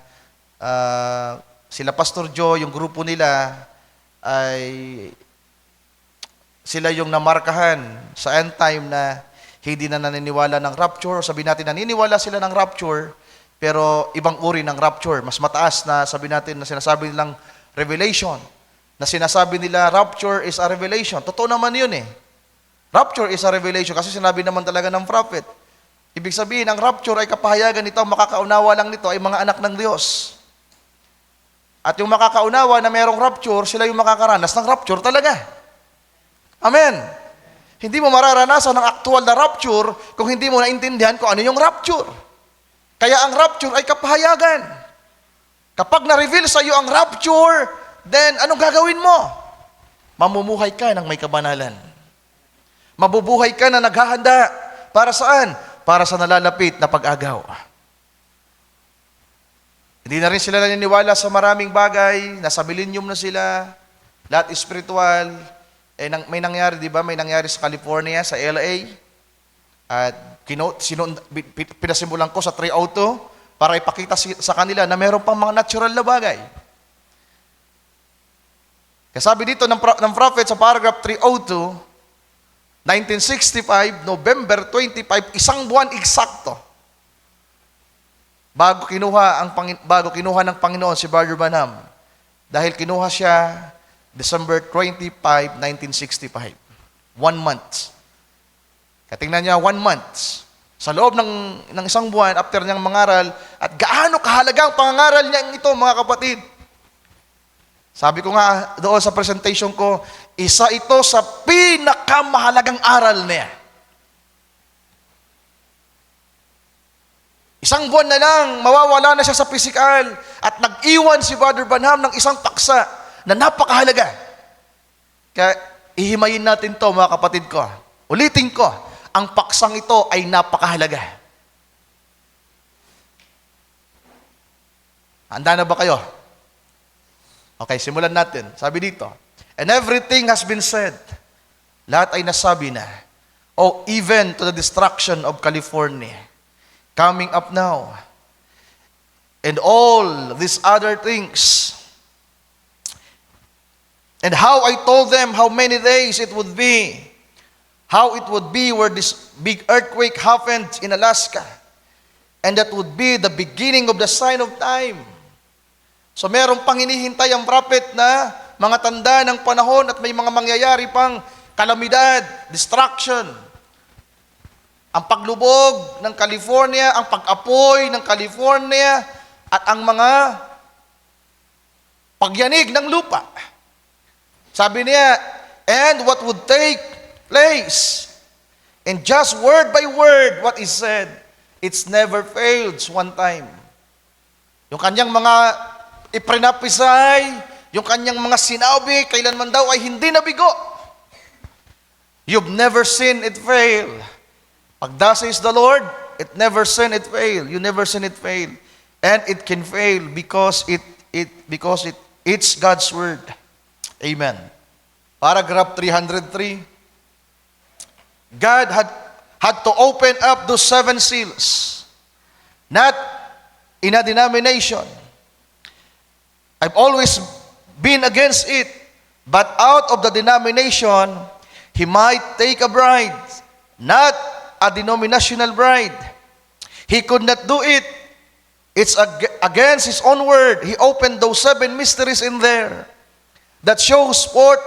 sila Pastor Joe, yung grupo nila ay sila yung namarkahan sa end time na hindi na naniniwala ng rapture. Sabi natin naniniwala sila ng rapture pero ibang uri ng rapture. Mas mataas na sabi natin na sinasabi nilang revelation. Na sinasabi nila, rapture is a revelation. Totoo naman yun eh. Rapture is a revelation kasi sinabi naman talaga ng prophet. Ibig sabihin, ang rapture ay kapahayagan nito, makakaunawa lang nito ay mga anak ng Diyos. At yung makakaunawa na mayroong rapture, sila yung makakaranas ng rapture talaga. Amen. Hindi mo mararanasan ng actual na rapture kung hindi mo naintindihan kung ano yung rapture. Kaya ang rapture ay kapahayagan. Kapag na-reveal sa iyo ang rapture, then, anong gagawin mo? Mamumuhay ka ng may kabanalan. Mabubuhay ka na naghahanda. Para saan? Para sa nalalapit na pag-agaw. Hindi na rin sila naniniwala sa maraming bagay. Nasa millennium na sila. Lahat spiritual. May nangyari, di ba? May nangyari sa California, sa LA. At pinasimulan ko sa 302 para ipakita sa kanila na meron pang mga natural na bagay. Sabi dito ng prophet sa paragraph 302, 1965, November 25, isang buwan eksakto, bago kinuha ng Panginoon si Brother Branham. Dahil kinuha siya December 25, 1965. 1 month. Katingnan niya, 1 month. Sa loob ng isang buwan, after niyang mangaral, at gaano kahalaga ang pangangaral niya ito, mga kapatid. Sabi ko nga doon sa presentation ko, isa ito sa pinakamahalagang aral niya. Isang buwan na lang, mawawala na siya sa pisikal. At nag-iwan si Brother Branham ng isang paksa na napakahalaga. Kaya ihimayin natin to, mga kapatid ko. Ulitin ko, ang paksang ito ay napakahalaga. Handa na ba kayo? Okay, simulan natin. Sabi dito, and everything has been said. Lahat ay nasabi na. Oh, even to the destruction of California. Coming up now. And all these other things. And how I told them how many days it would be. How it would be where this big earthquake happened in Alaska. And that would be the beginning of the sign of time. So merong pang hinihintay ang prophet na mga tanda ng panahon at may mga mangyayari pang kalamidad, destruction. Ang paglubog ng California, ang pag-apoy ng California, at ang mga pagyanig ng lupa. Sabi niya, and what would take place. And just word by word what is said, it's never failed one time. Yung kanyang mga iprinapisay, yung kanyang mga sinabi, kailanman daw ay hindi nabigo. You've never seen it fail. Pag thus says the Lord, it never seen it fail. You never seen it fail. And it can fail because it's God's word. Amen. Paragraph 303. God had to open up those 7 seals. Not in a denomination. I've always been against it. But out of the denomination, he might take a bride. Not a denominational bride. He could not do it. It's against his own word. He opened those 7 mysteries in there that shows forth,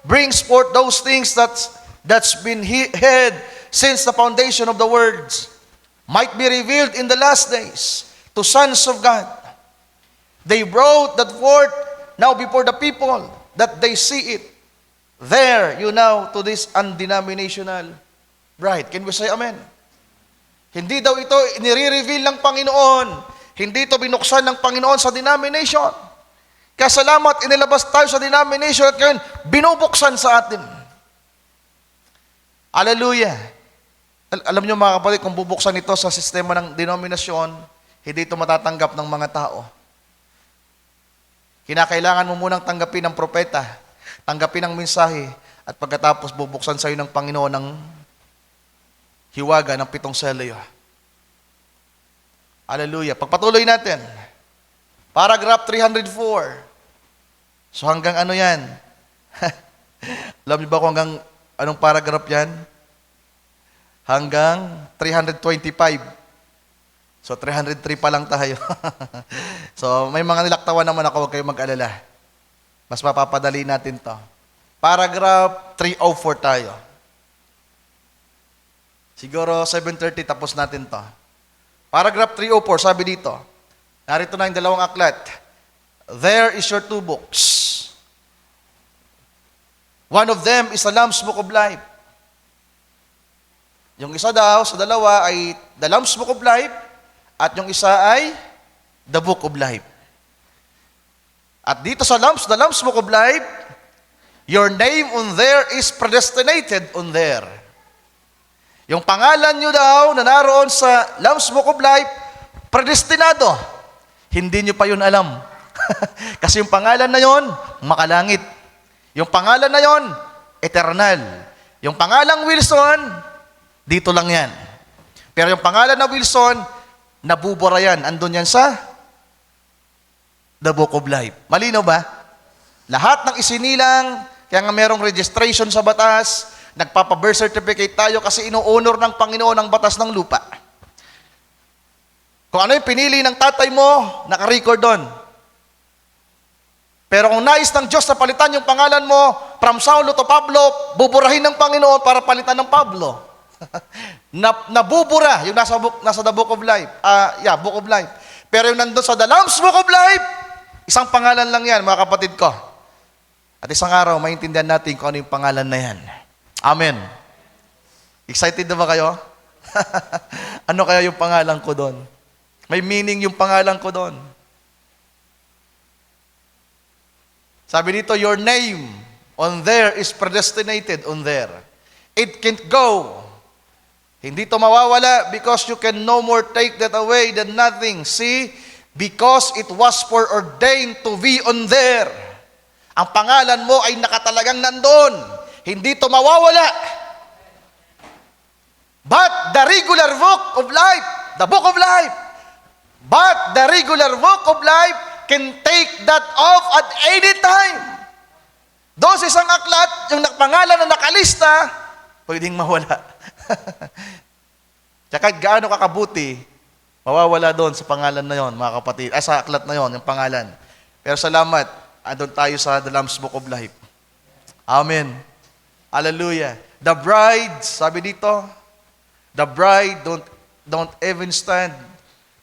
brings forth those things that's been hid since the foundation of the words might be revealed in the last days to sons of God. They brought that forth now before the people that they see it. There, you now, to this undenominational bride. Can we say amen? Hindi daw ito nire-reveal ng Panginoon. Hindi ito binuksan ng Panginoon sa denomination. Kaya salamat, inilabas tayo sa denomination at ngayon, binubuksan sa atin. Hallelujah. Alam niyo mga kapatid, kung bubuksan ito sa sistema ng denominasyon, hindi ito matatanggap ng mga tao. Kinakailangan mo munang tanggapin ng propeta, tanggapin ang mensahe, at pagkatapos bubuksan sa iyo ng Panginoon ng hiwaga ng 7 selyo. Hallelujah. Pagpatuloy natin. Paragraph 304. So hanggang ano yan? Alam niyo ba kung hanggang anong paragraph yan? Hanggang 325. So 303 pa lang tayo. So may mga nilaktawan naman ako, huwag kayong mag-alala. Mas mapapadali natin to. Paragraph 304 tayo. Siguro 7:30 tapos natin to. Paragraph 304, sabi dito, narito na yung 2 aklat. There is your 2 books. One of them is the Lamb's Book of Life. Yung isa daw sa dalawa ay the Lamb's Book of Life at yung isa ay the Book of Life. At dito sa the Lamb's Book of Life, your name on there is predestinated on there. Yung pangalan nyo daw na naroon sa Lamb's Book of Life, predestinado. Hindi nyo pa yun alam. Kasi yung pangalan na yon, makalangit. Yung pangalan na yon, eternal. Yung pangalang Wilson, dito lang yan. Pero yung pangalan na Wilson, nabubura yan. Andun yan sa the Book of Life. Malinaw ba? Lahat ng isinilang, kaya nga merong registration sa batas, nagpapa-birth certificate tayo kasi ino-honor ng Panginoon ang batas ng lupa. Kung ano yung pinili ng tatay mo, naka-record doon. Pero kung nais ng Diyos na palitan yung pangalan mo, from Saulo to Pablo, buburahin ng Panginoon para palitan ng Pablo. Nabubura yung nasa the Book of Life. Book of Life. Pero yung nandun sa the Lamb's Book of Life, isang pangalan lang yan, mga kapatid ko. At isang araw, maintindihan natin kung ano yung pangalan na yan. Amen. Excited na ba kayo? Ano kaya yung pangalan ko doon? May meaning yung pangalan ko doon. Sabi dito, your name on there is predestinated on there. It can't go. Hindi to mawawala because you can no more take that away than nothing. See, because it was foreordained to be on there. Ang pangalan mo ay nakatalagang nandoon. Hindi to mawawala. But the regular book of life, the book of life, but the regular book of life can take that off at any time. Doon sa isang aklat, yung pangalan na nakalista, pwedeng mawala. Tsaka gaano kakabuti, mawawala doon sa pangalan na yon, mga kapatid. Sa aklat na yon, yung pangalan. Pero salamat, andun tayo sa The Lamb's Book of Life. Amen. Hallelujah. The bride, sabi dito, the bride don't even stand.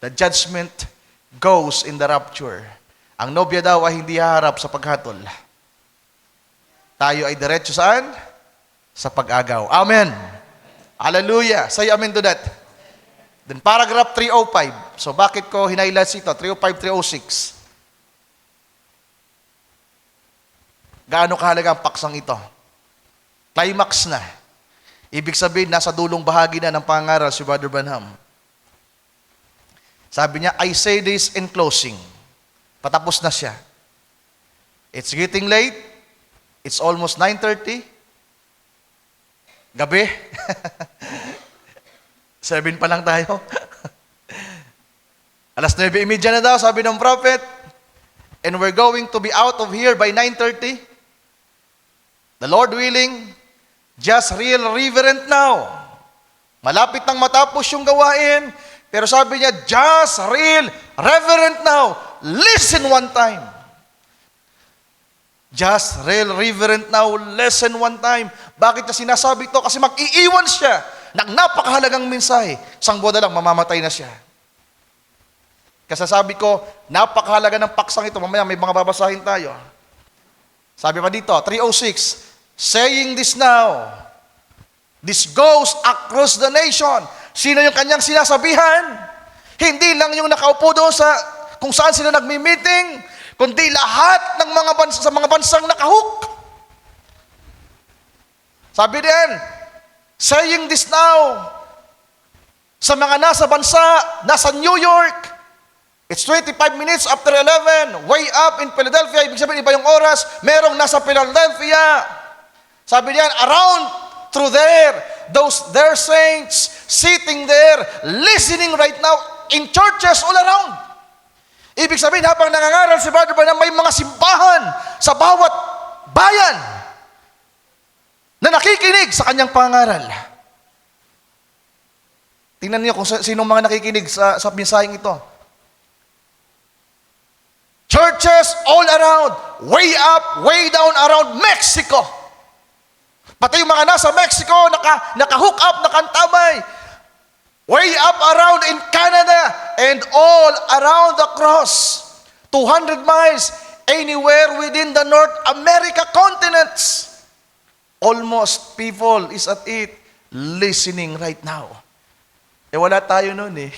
The judgment goes in the rapture. Ang nobya daw ay hindi haharap sa paghatol. Tayo ay diretso saan? Sa pag-agaw. Amen. Hallelujah. Say amen to that. Then paragraph 305. So bakit ko hinighlights ito? 305, 306. Gaano kahalaga ang paksang ito? Climax na. Ibig sabihin, nasa dulong bahagi na ng pangaral si Brother Branham. Sabi niya, I say this in closing. Patapos na siya. It's getting late. It's almost 9:30. Gabi. 7 pa lang tayo. Alas 9:30 na daw, sabi ng prophet. And we're going to be out of here by 9:30. The Lord willing, just real reverent now. Malapit nang matapos yung gawain. Pero sabi niya, just real reverent now. Listen one time. Just real reverent now. Listen one time. Bakit niya sinasabi ito? Kasi mag-iiwan siya ng napakahalagang mensahe. Isang buwan na lang, mamamatay na siya. Kasi sabi ko, napakahalaga ng paksang ito. Mamaya may mga babasahin tayo. Sabi pa dito, 306, saying this now, this goes across the nation. Sino yung kanyang sinasabihan? Hindi lang yung nakaupo doon sa kung saan sila nagmi-meeting, kundi lahat ng mga bansa, sa mga bansang nakahook. Sabi din, saying this now, sa mga nasa bansa, nasa New York, it's 25 minutes after 11, way up in Philadelphia, ibig sabihin iba yung oras, merong nasa Philadelphia. Sabi niyan, around through there, their saints sitting there, listening right now in churches all around. Ibig sabihin, habang nangangaral si Brother Branham, may mga simbahan sa bawat bayan na nakikinig sa kanyang pangaral. Tingnan niyo kung sinong mga nakikinig sa mensaheng ito. Churches all around, way up, way down around Mexico. Pati yung mga nasa Mexico, naka-hook up, nakantabay. Way up around in Canada and all around across 200 miles anywhere within the North America continents. Almost people is at it listening right now. Wala tayo noon eh.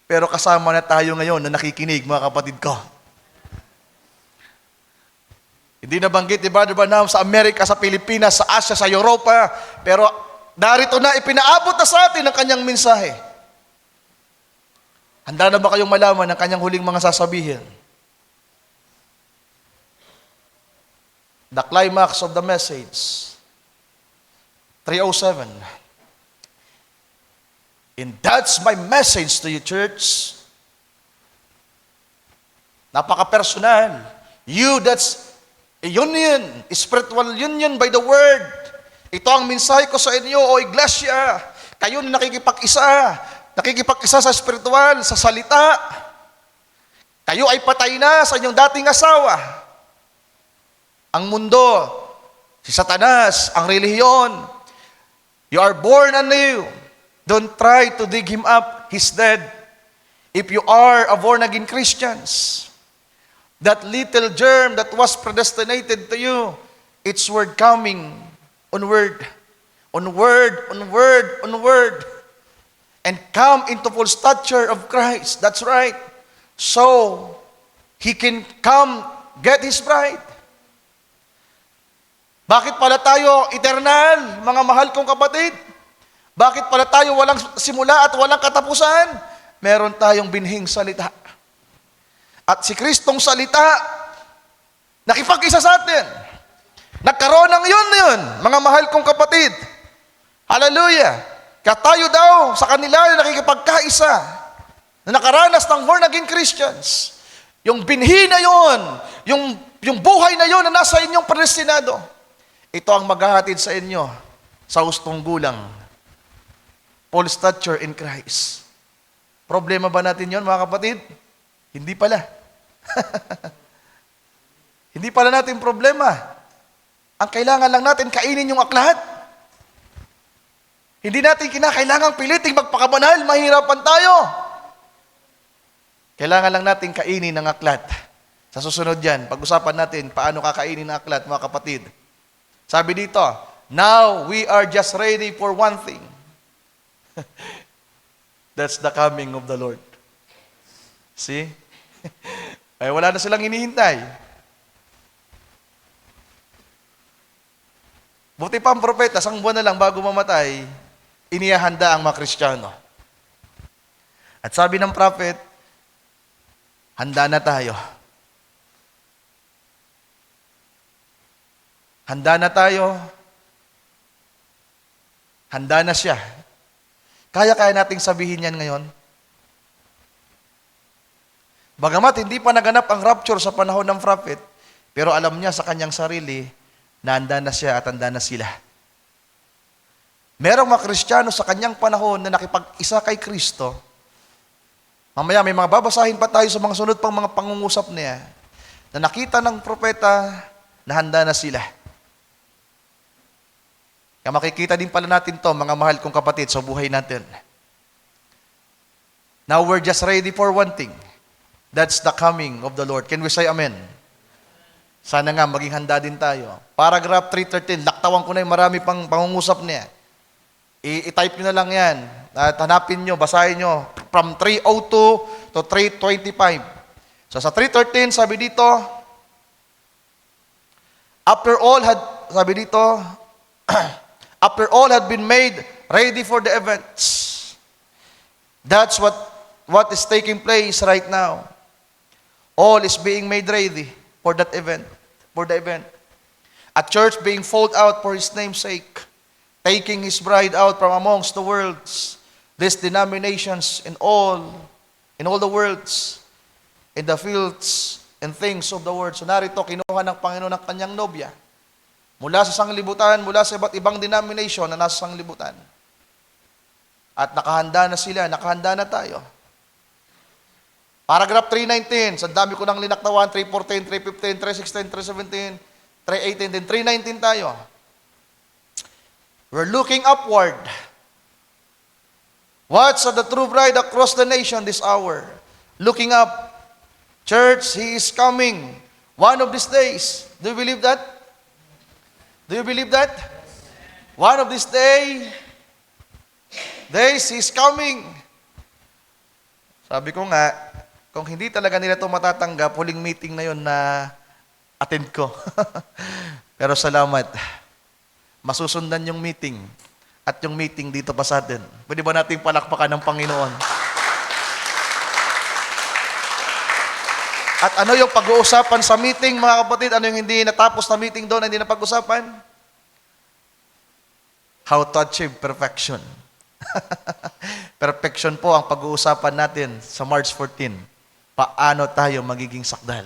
Pero kasama na tayo ngayon na nakikinig, mga kapatid ko. Hindi nabanggit ni Brother Branham sa Amerika, sa Pilipinas, sa Asia, sa Europa. Pero narito na, ipinaabot na sa atin ang kanyang mensahe. Handa na ba kayong malaman ang kanyang huling mga sasabihin? The climax of the message. 307. And that's my message to you, church. Napaka-personal. You, that's a union, spiritual union by the word. Ito ang mensahe ko sa inyo, o iglesia. Kayo na nakikipag-isa sa spiritual, sa salita. Kayo ay patay na sa inyong dating asawa. Ang mundo, si Satanas, ang relihiyon. You are born anew. Don't try to dig him up. He's dead. If you are a born-again Christians, that little germ that was predestinated to you, it's word coming on word. On word, on word, on word. and come into full stature of Christ. That's right. So, He can come get His bride. Bakit pala tayo eternal, mga mahal kong kapatid? Bakit pala tayo walang simula at walang katapusan? Meron tayong binhing salita. At si Kristong salita, nakipag-isa sa atin. Nagkaroon ng yun, mga mahal kong kapatid. Hallelujah! Kaya tayo daw sa kanila na nakikipagkaisa, na nakaranas ng born-again Christians. Yung binhi na yun, yung buhay na yun na nasa inyong predestinado, ito ang maghahatid sa inyo sa hustong gulang. Full stature in Christ. Problema ba natin yun, mga kapatid? Hindi pala. Hindi pala natin problema. Ang kailangan lang natin, kainin yung aklat. Hindi natin kinakailangang piliting magpakabanal, mahirapan tayo. Kailangan lang natin kainin ng aklat. Sa susunod yan, pag-usapan natin paano kakainin ng aklat, mga kapatid. Sabi dito, now we are just ready for one thing. That's the coming of the Lord. See? Ay wala na silang hinihintay. Buti pa ang propeta, isang buwan na lang bago mamatay, inihahanda ang mga Kristiyano. At sabi ng prophet, handa na tayo. Handa na tayo. Handa na siya. Kaya nating sabihin yan ngayon. Bagamat hindi pa naganap ang rapture sa panahon ng prophet, pero alam niya sa kanyang sarili na handa na siya at handa na sila. Merong mga Kristiyano sa kanyang panahon na nakipag-isa kay Kristo. Mamaya may mga babasahin pa tayo sa mga sunod pang mga pangungusap niya na nakita ng propeta na handa na sila. Kaya makikita din pala natin to, mga mahal kong kapatid, sa buhay natin. Now we're just ready for one thing. That's the coming of the Lord. Can we say amen? Sana nga maging handa din tayo. Paragraph 313, laktawan ko na yung marami pang pangungusap niya. I-type nyo na lang yan. At hanapin nyo, basahin nyo. From 302 to 325. So sa 313, sabi dito, after all had been made ready for the events. That's what is taking place right now. All is being made ready for that event, for the event. A church being folded out for His name's sake, taking His bride out from amongst the worlds, these denominations in all the worlds, in the fields and things of the world. So narito, kinuha ng Panginoon ng kanyang nobya, mula sa sanglibutan, mula sa iba't ibang denomination na nasa sanglibutan. At nakahanda na sila, nakahanda na tayo. Paragraph 319, sa dami ko ng linaktawan, 314, 315, 316, 317, 318, then 319 tayo. We're looking upward. Watch of the true bride across the nation this hour. Looking up. Church, He is coming. One of these days. Do you believe that? Do you believe that? One of these days, He is coming. Sabi ko nga, kung hindi talaga nila ito matatanggap, huling meeting na yun na attend ko. Pero salamat. Masusundan yung meeting. At yung meeting dito pa sa atin. Pwede ba nating palakpakan ng Panginoon? At ano yung pag-uusapan sa meeting, mga kapatid? Ano yung hindi natapos na meeting doon, hindi na pag-usapan? How to achieve perfection. Perfection po ang pag-uusapan natin sa March 14. Paano tayo magiging sakdal?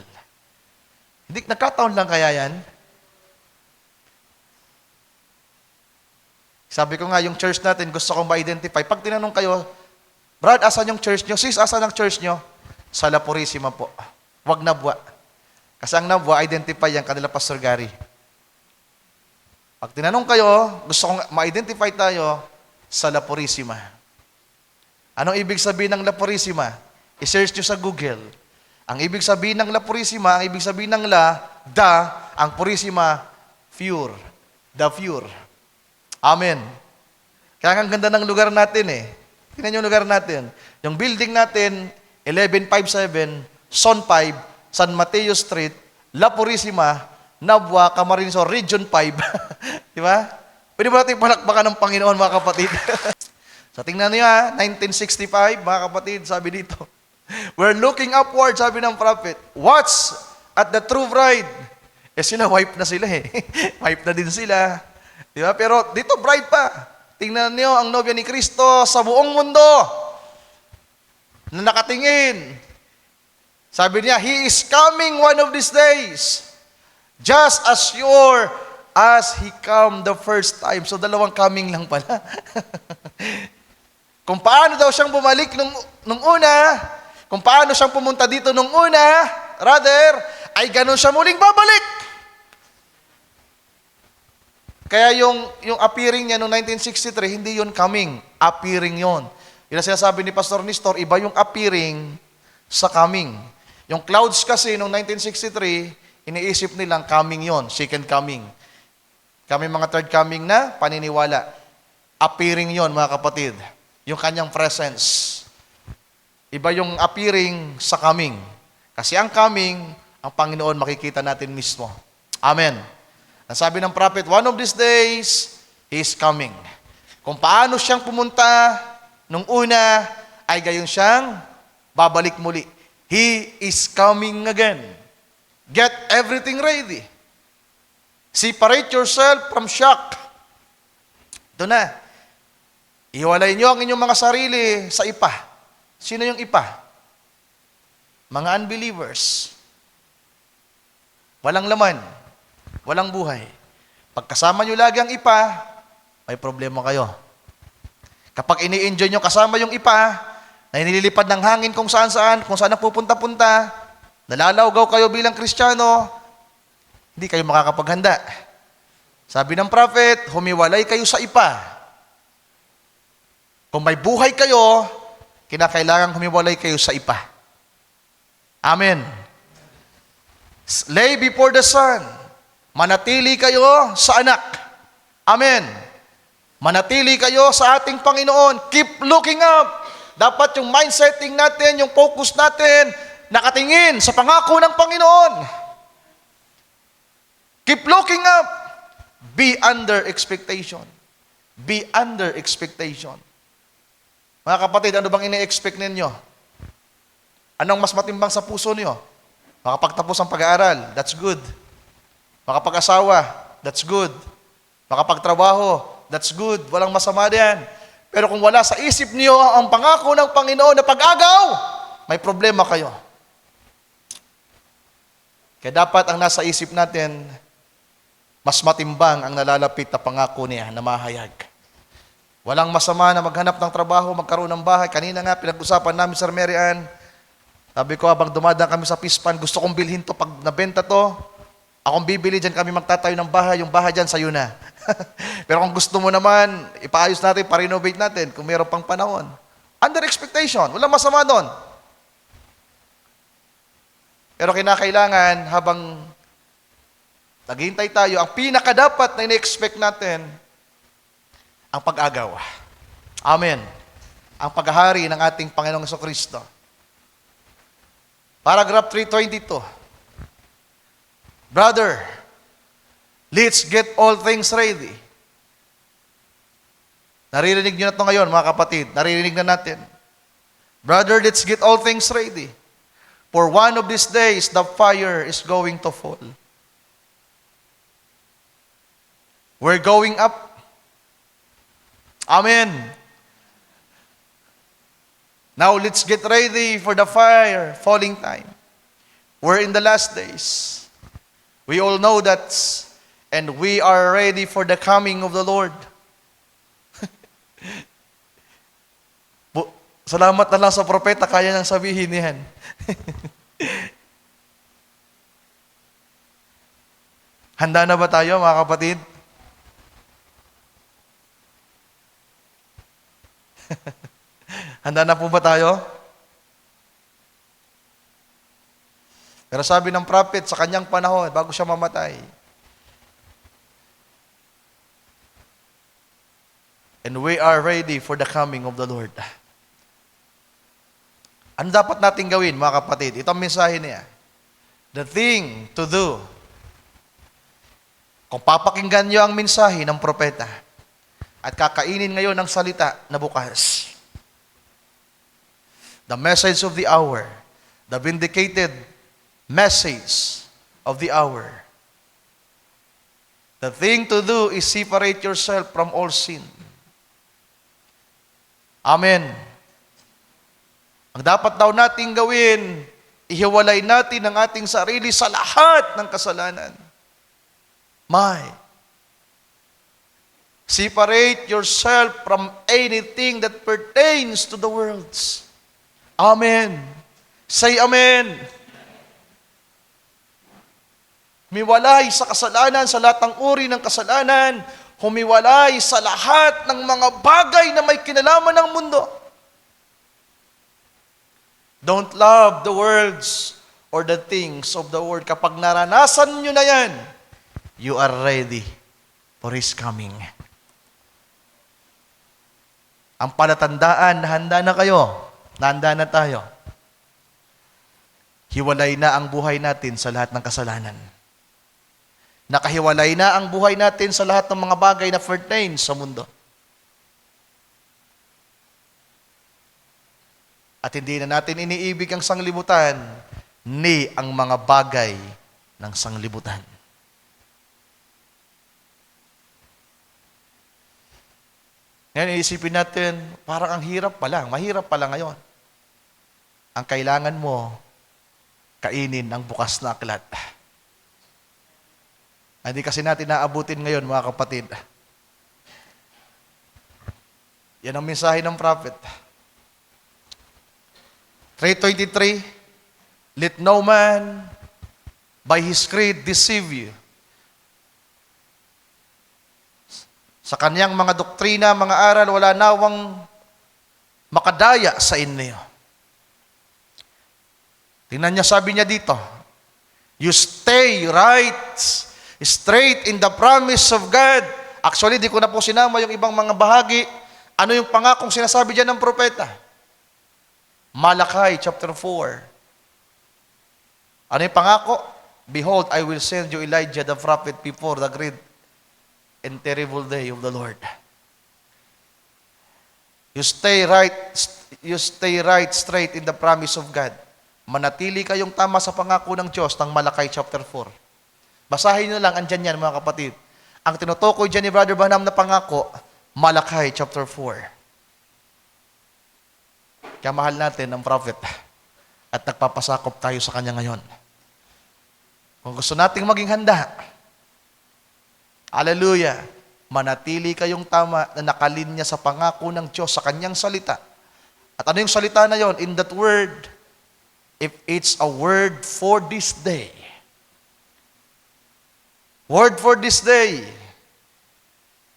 Hindi, nagkataon lang kaya yan? Sabi ko nga, yung church natin, gusto kong ma-identify. Pag tinanong kayo, Brad, asan yung church nyo? Sis, asan ang church nyo? Sa La Purisima po. Wag Nabwa. Kasi ang Nabwa, identify yan kanila Pastor Gary. Pag tinanong kayo, gusto kong ma-identify tayo sa La Purisima. Anong ibig sabihin ng La Purisima? I-search nyo sa Google. Ang ibig sabihin ng La Purisima, ang ibig sabihin ng ang Purisima, pure. The pure. Amen. Kaya ang ganda ng lugar natin eh. Tingnan yung lugar natin. Yung building natin, 1157, Zone 5, San Mateo Street, La Purisima, Nabwa, Camarines Sur, Region 5. Di ba? Pwede ba natin palakpakan ng Panginoon, mga kapatid? So tingnan niyo 1965, mga kapatid, sabi dito, we're looking upward, sabi ng prophet. Watch at the true bride. Sila, wife na sila eh. Wife na din sila. Di ba? Pero dito, bride pa. Tingnan niyo ang nobya ni Kristo sa buong mundo na nakatingin. Sabi niya, He is coming one of these days, just as sure as He come the first time. So, dalawang coming lang pala. Kung paano daw siyang bumalik nung una, kung paano siyang pumunta dito nung una, rather, ay ganun siya muling babalik. Kaya yung appearing niya noong 1963, hindi yun coming. Appearing yun. Yun ang sinasabi ni Pastor Nestor, iba yung appearing sa coming. Yung clouds kasi noong 1963, iniisip nilang coming yon, second coming. Kami mga third coming na paniniwala. Appearing yon, mga kapatid. Yung kanyang presence. Iba yung appearing sa coming. Kasi ang coming, ang Panginoon makikita natin mismo. Amen. Ang sabi ng prophet, one of these days, He is coming. Kung paano siyang pumunta nung una, ay gayon siyang babalik muli. He is coming again. Get everything ready. Separate yourself from shock. Ito na. Ihiwalay niyo ang inyong mga sarili sa ipa. Sino yung ipa? Mga unbelievers. Walang laman. Walang buhay. Pagkasama nyo lagi ang ipa, may problema kayo. Kapag ini-enjoy nyo kasama yung ipa, na inililipad ng hangin kung saan-saan, kung saan napupunta-punta, nalalawgaw kayo bilang Kristiyano, hindi kayo makakapaghanda. Sabi ng prophet, humiwalay kayo sa ipa. Kung may buhay kayo, kinakailangan humiwalay kayo sa ipa. Amen. Lay before the Son. Manatili kayo sa anak. Amen. Manatili kayo sa ating Panginoon. Keep looking up. Dapat yung mindsetting natin, yung focus natin, nakatingin sa pangako ng Panginoon. Keep looking up. Be under expectation. Be under expectation. Mga kapatid, ano bang ine-expect ninyo? Anong mas matimbang sa puso niyo? Makapagtapos ang pag-aaral, that's good. Makapag-asawa, that's good. Makapagtrabaho, that's good. Walang masama diyan. Pero kung wala sa isip niyo ang pangako ng Panginoon na pag-agaw, may problema kayo. Kaya dapat ang nasa isip natin, mas matimbang ang nalalapit na pangako niya na mahayag. Walang masama na maghanap ng trabaho, magkaroon ng bahay. Kanina nga, pinag-usapan namin, Sir Mary Ann. Sabi ko, habang dumadaan kami sa Pispan, gusto kong bilhin to. Pag nabenta to, akong bibili dyan, kami magtatayo ng bahay. Yung bahay dyan, sa'yo na. Pero kung gusto mo naman, ipaayos natin, pa-renovate natin, kung mayroon pang panahon. Under expectation. Walang masama doon. Pero kinakailangan, habang naghihintay tayo, ang pinakadapat na ina-expect natin, ang pag-agaw. Amen. Ang paghahari ng ating Panginoong Jesucristo. Paragraph 322. Brother, let's get all things ready. Naririnig nyo na ito ngayon, mga kapatid. Naririnig na natin. Brother, let's get all things ready. For one of these days, the fire is going to fall. We're going up. Amen. Now, let's get ready for the fire falling time. We're in the last days. We all know that, and we are ready for the coming of the Lord. Salamat na lang sa propeta, kaya nang sabihin niyan. Handa na ba tayo, mga kapatid? Handa na po ba tayo? Pero sabi ng prophet sa kanyang panahon, bago siya mamatay, and we are ready for the coming of the Lord. Ano dapat natin gawin, mga kapatid? Ito ang mensahe niya. The thing to do. Kung papakinggan niyo ang mensahe ng propeta at kakainin ngayon ng salita na bukas, the message of the hour, the vindicated message of the hour, the thing to do is separate yourself from all sin. Amen. Ang dapat daw nating gawin, ihiwalay natin ang ating sarili sa lahat ng kasalanan. Separate yourself from anything that pertains to the world. Amen. Say amen. Humiwalay sa kasalanan, sa lahat ng uri ng kasalanan. Humiwalay sa lahat ng mga bagay na may kinalaman ng mundo. Don't love the words or the things of the world. Kapag naranasan nyo na yan, you are ready for His coming. Ang palatandaan na handa na kayo, na handa na tayo. Hiwalay na ang buhay natin sa lahat ng kasalanan. Nakahiwalay na ang buhay natin sa lahat ng mga bagay na pertain sa mundo. At hindi na natin iniibig ang sanglibutan, ni ang mga bagay ng sanglibutan. Ngayon, iisipin natin, parang ang hirap pa lang, mahirap pa lang ngayon. Ang kailangan mo, kainin ang bukas na aklat. Hindi kasi natin naabutin ngayon, mga kapatid. Yan ang mensahe ng prophet. 3:23, let no man by his creed deceive you. Sa kanyang mga doktrina, mga aral, wala nawang makadaya sa inyo. Tingnan niya, sabi niya dito, you stay right, straight in the promise of God. Actually, di ko na po sinama yung ibang mga bahagi. Ano yung pangakong sinasabi dyan ng propeta? Malakay chapter 4. Ano yung pangako? Behold, I will send you Elijah the prophet before the great and terrible day of the Lord. You stay right straight in the promise of God. Manatili kayong tama sa pangako ng Diyos ng Malakay chapter 4. Basahin nyo lang, andyan yan mga kapatid. Ang tinutukoy dyan ni Brother Branham na pangako, Malakay chapter 4. Kaya mahal natin ang prophet at nagpapasakop tayo sa kanya ngayon. Kung gusto nating maging handa, hallelujah, manatili kayong tama na nakalinya sa pangako ng Diyos sa kanyang salita. At ano yung salita na yon? In that word, if it's a word for this day. Word for this day.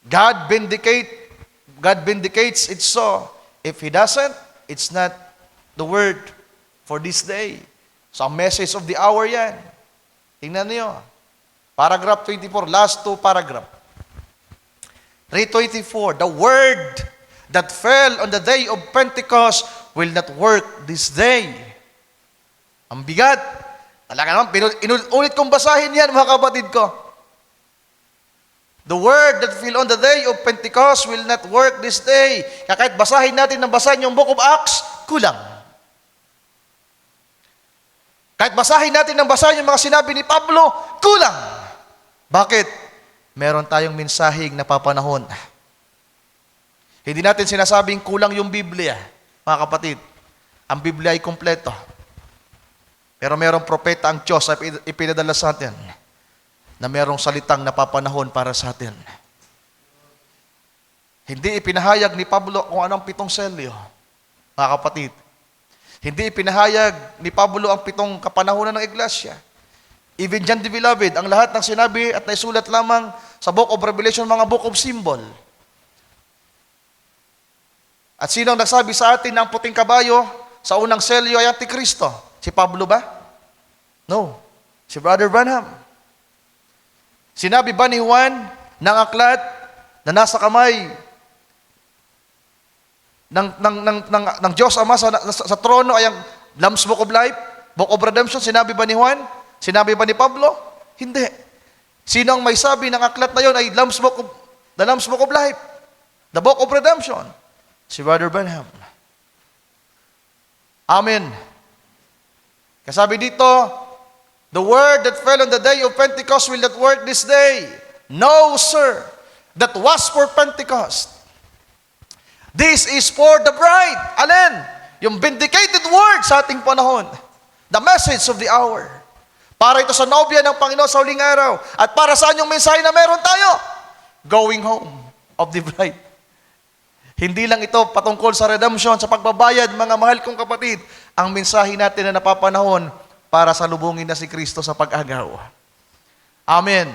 God vindicates it so. If He doesn't, it's not the word for this day. So, ang message of the hour yan. Tingnan niyo. Paragraph 24, last two paragraph. 3:24, the word that fell on the day of Pentecost will not work this day. Ang bigat. Talaga naman, inulit kong basahin yan, mga kapatid ko. The word that fell on the day of Pentecost will not work this day. Kaya kahit basahin natin ng basahin yung Book of Acts, kulang. Kahit basahin natin ng basahin yung mga sinabi ni Pablo, kulang. Bakit? Meron tayong mensaheng napapanahon. Hindi natin sinasabing kulang yung Biblia, mga kapatid. Ang Biblia ay kumpleto. Pero merong propeta ang Diyos na ipinadala sa atin na merong salitang napapanahon para sa atin. Hindi ipinahayag ni Pablo kung anong 7 selyo, mga kapatid. Hindi ipinahayag ni Pablo ang 7 kapanahunan ng iglesia. Even John the Beloved, ang lahat ng sinabi at naisulat lamang sa Book of Revelation, mga book of symbol. At sino ang nagsabi sa atin na ang puting kabayo sa unang selyo ay Antikristo? Si Pablo ba? No. Si Brother Branham. Sinabi ba ni Juan ng aklat na nasa kamay ng Diyos Ama sa trono ay ang Lamb's Book of Life, Book of Redemption? Sinabi ba ni Juan? Sinabi ba ni Pablo? Hindi. Sino ang may sabi ng aklat na yon ay the Lamb's Book of Life, the Book of Redemption? Si Brother Branham. Amen. Kasabi dito, the word that fell on the day of Pentecost will not work this day. No, sir. That was for Pentecost. This is for the bride. Alin? Yung vindicated word sa ating panahon. The message of the hour. Para ito sa nobya ng Panginoon sa huling araw. At para saan yung mensahe na meron tayo? Going home of the bride. Hindi lang ito patungkol sa redemption, sa pagbabayad, mga mahal kong kapatid. Ang mensahe natin na napapanahon para salubungin na si Kristo sa pag-agaw. Amen.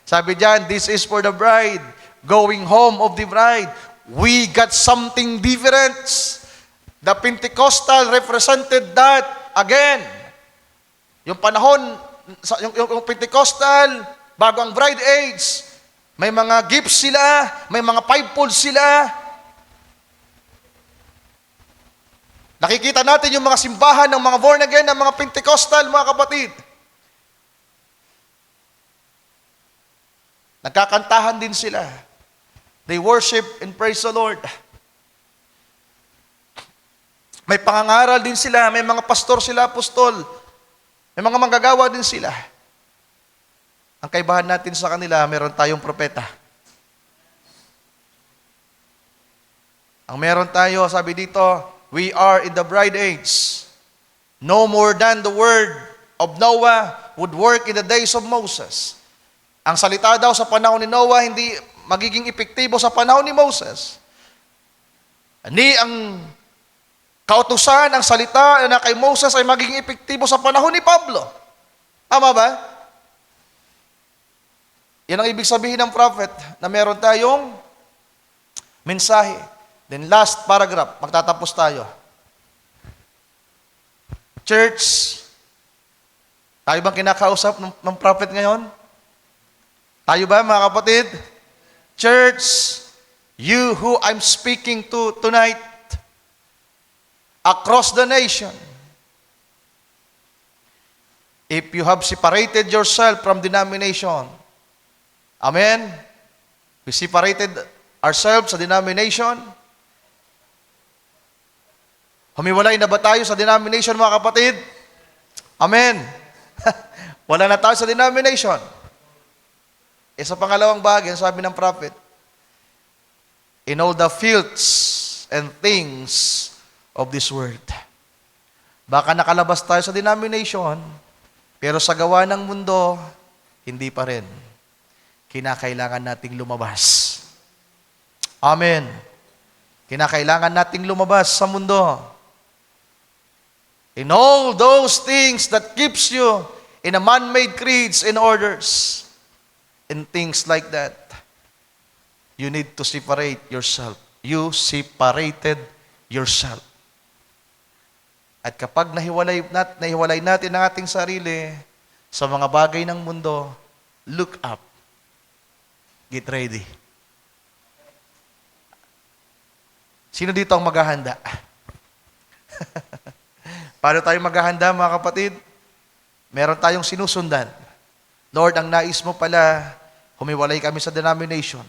Sabi diyan, this is for the bride, going home of the bride. We got something different. The Pentecostal represented that again. Yung panahon, yung Pentecostal, bago ang bride age, may mga gifts sila, may mga fivefold sila. Nakikita natin yung mga simbahan ng mga born again, ng mga Pentecostal, mga kapatid. Nagkakantahan din sila. They worship and praise the Lord. May pangangaral din sila, may mga pastor sila, apostol. May mga manggagawa din sila. Ang kaibahan natin sa kanila, meron tayong propeta. Ang meron tayo, sabi dito, we are in the bride age. No more than the word of Noah would work in the days of Moses. Ang salita daw sa panahon ni Noah, hindi magiging epektibo sa panahon ni Moses. Hindi ang kautusan, ang salita na kay Moses ay magiging epektibo sa panahon ni Pablo. Tama ba? Yan ang ibig sabihin ng prophet na meron tayong mensahe. Then last paragraph, magtatapos tayo. Church, tayo bang kinakausap ng prophet ngayon? Tayo ba, mga kapatid? Church, you who I'm speaking to tonight, across the nation, if you have separated yourself from denomination, amen? We separated ourselves sa denomination. Humiwalay na ba tayo sa denomination, mga kapatid? Amen. Wala na tayo sa denomination. Sa pangalawang bahagi, sabi ng prophet, in all the filths and things of this world. Baka nakalabas tayo sa denomination, pero sa gawa ng mundo, hindi pa rin. Kinakailangan nating lumabas. Amen. Kinakailangan nating lumabas sa mundo. In all those things that keeps you in a man-made creeds and orders, and things like that, you need to separate yourself. You separated yourself. At kapag nahiwalay natin ang ating sarili sa mga bagay ng mundo, look up. Get ready. Sino dito ang maghahanda? Paano tayo maghahanda, mga kapatid? Meron tayong sinusundan. Lord, ang nais mo pala, humiwalay kami sa denomination.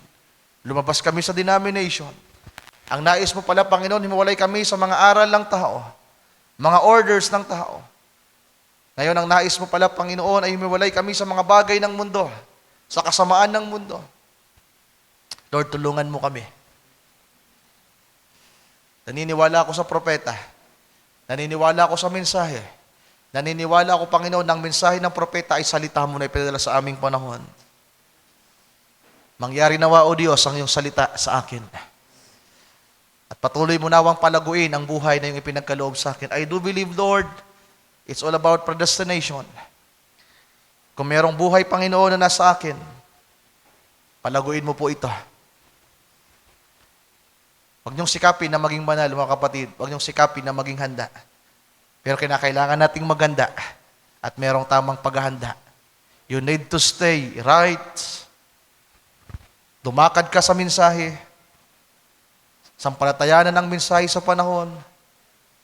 Lumabas kami sa denomination. Ang nais mo pala, Panginoon, humiwalay kami sa mga aral ng tao, mga orders ng tao. Ngayon, ang nais mo pala, Panginoon, ay humiwalay kami sa mga bagay ng mundo, sa kasamaan ng mundo. Lord, tulungan mo kami. Naniniwala ako sa propeta. Naniniwala ako sa mensahe. Naniniwala ako, Panginoon, ng mensahe ng propeta ay salita mo na ipinadala sa aming panahon. Mangyari nawa, O Diyos, ang iyong salita sa akin. At patuloy mo nawang palaguin ang buhay na iyong ipinagkaloob sa akin. I do believe, Lord, it's all about predestination. Kung merong buhay, Panginoon, na nasa akin, palaguin mo po ito. Huwag niyong sikapin na maging banal, mga kapatid. Huwag niyong sikapin na maging handa. Pero kinakailangan nating maganda at merong tamang paghahanda. You need to stay right. Dumakad ka sa mensahe. Sampalatayanan ng mensahe sa panahon.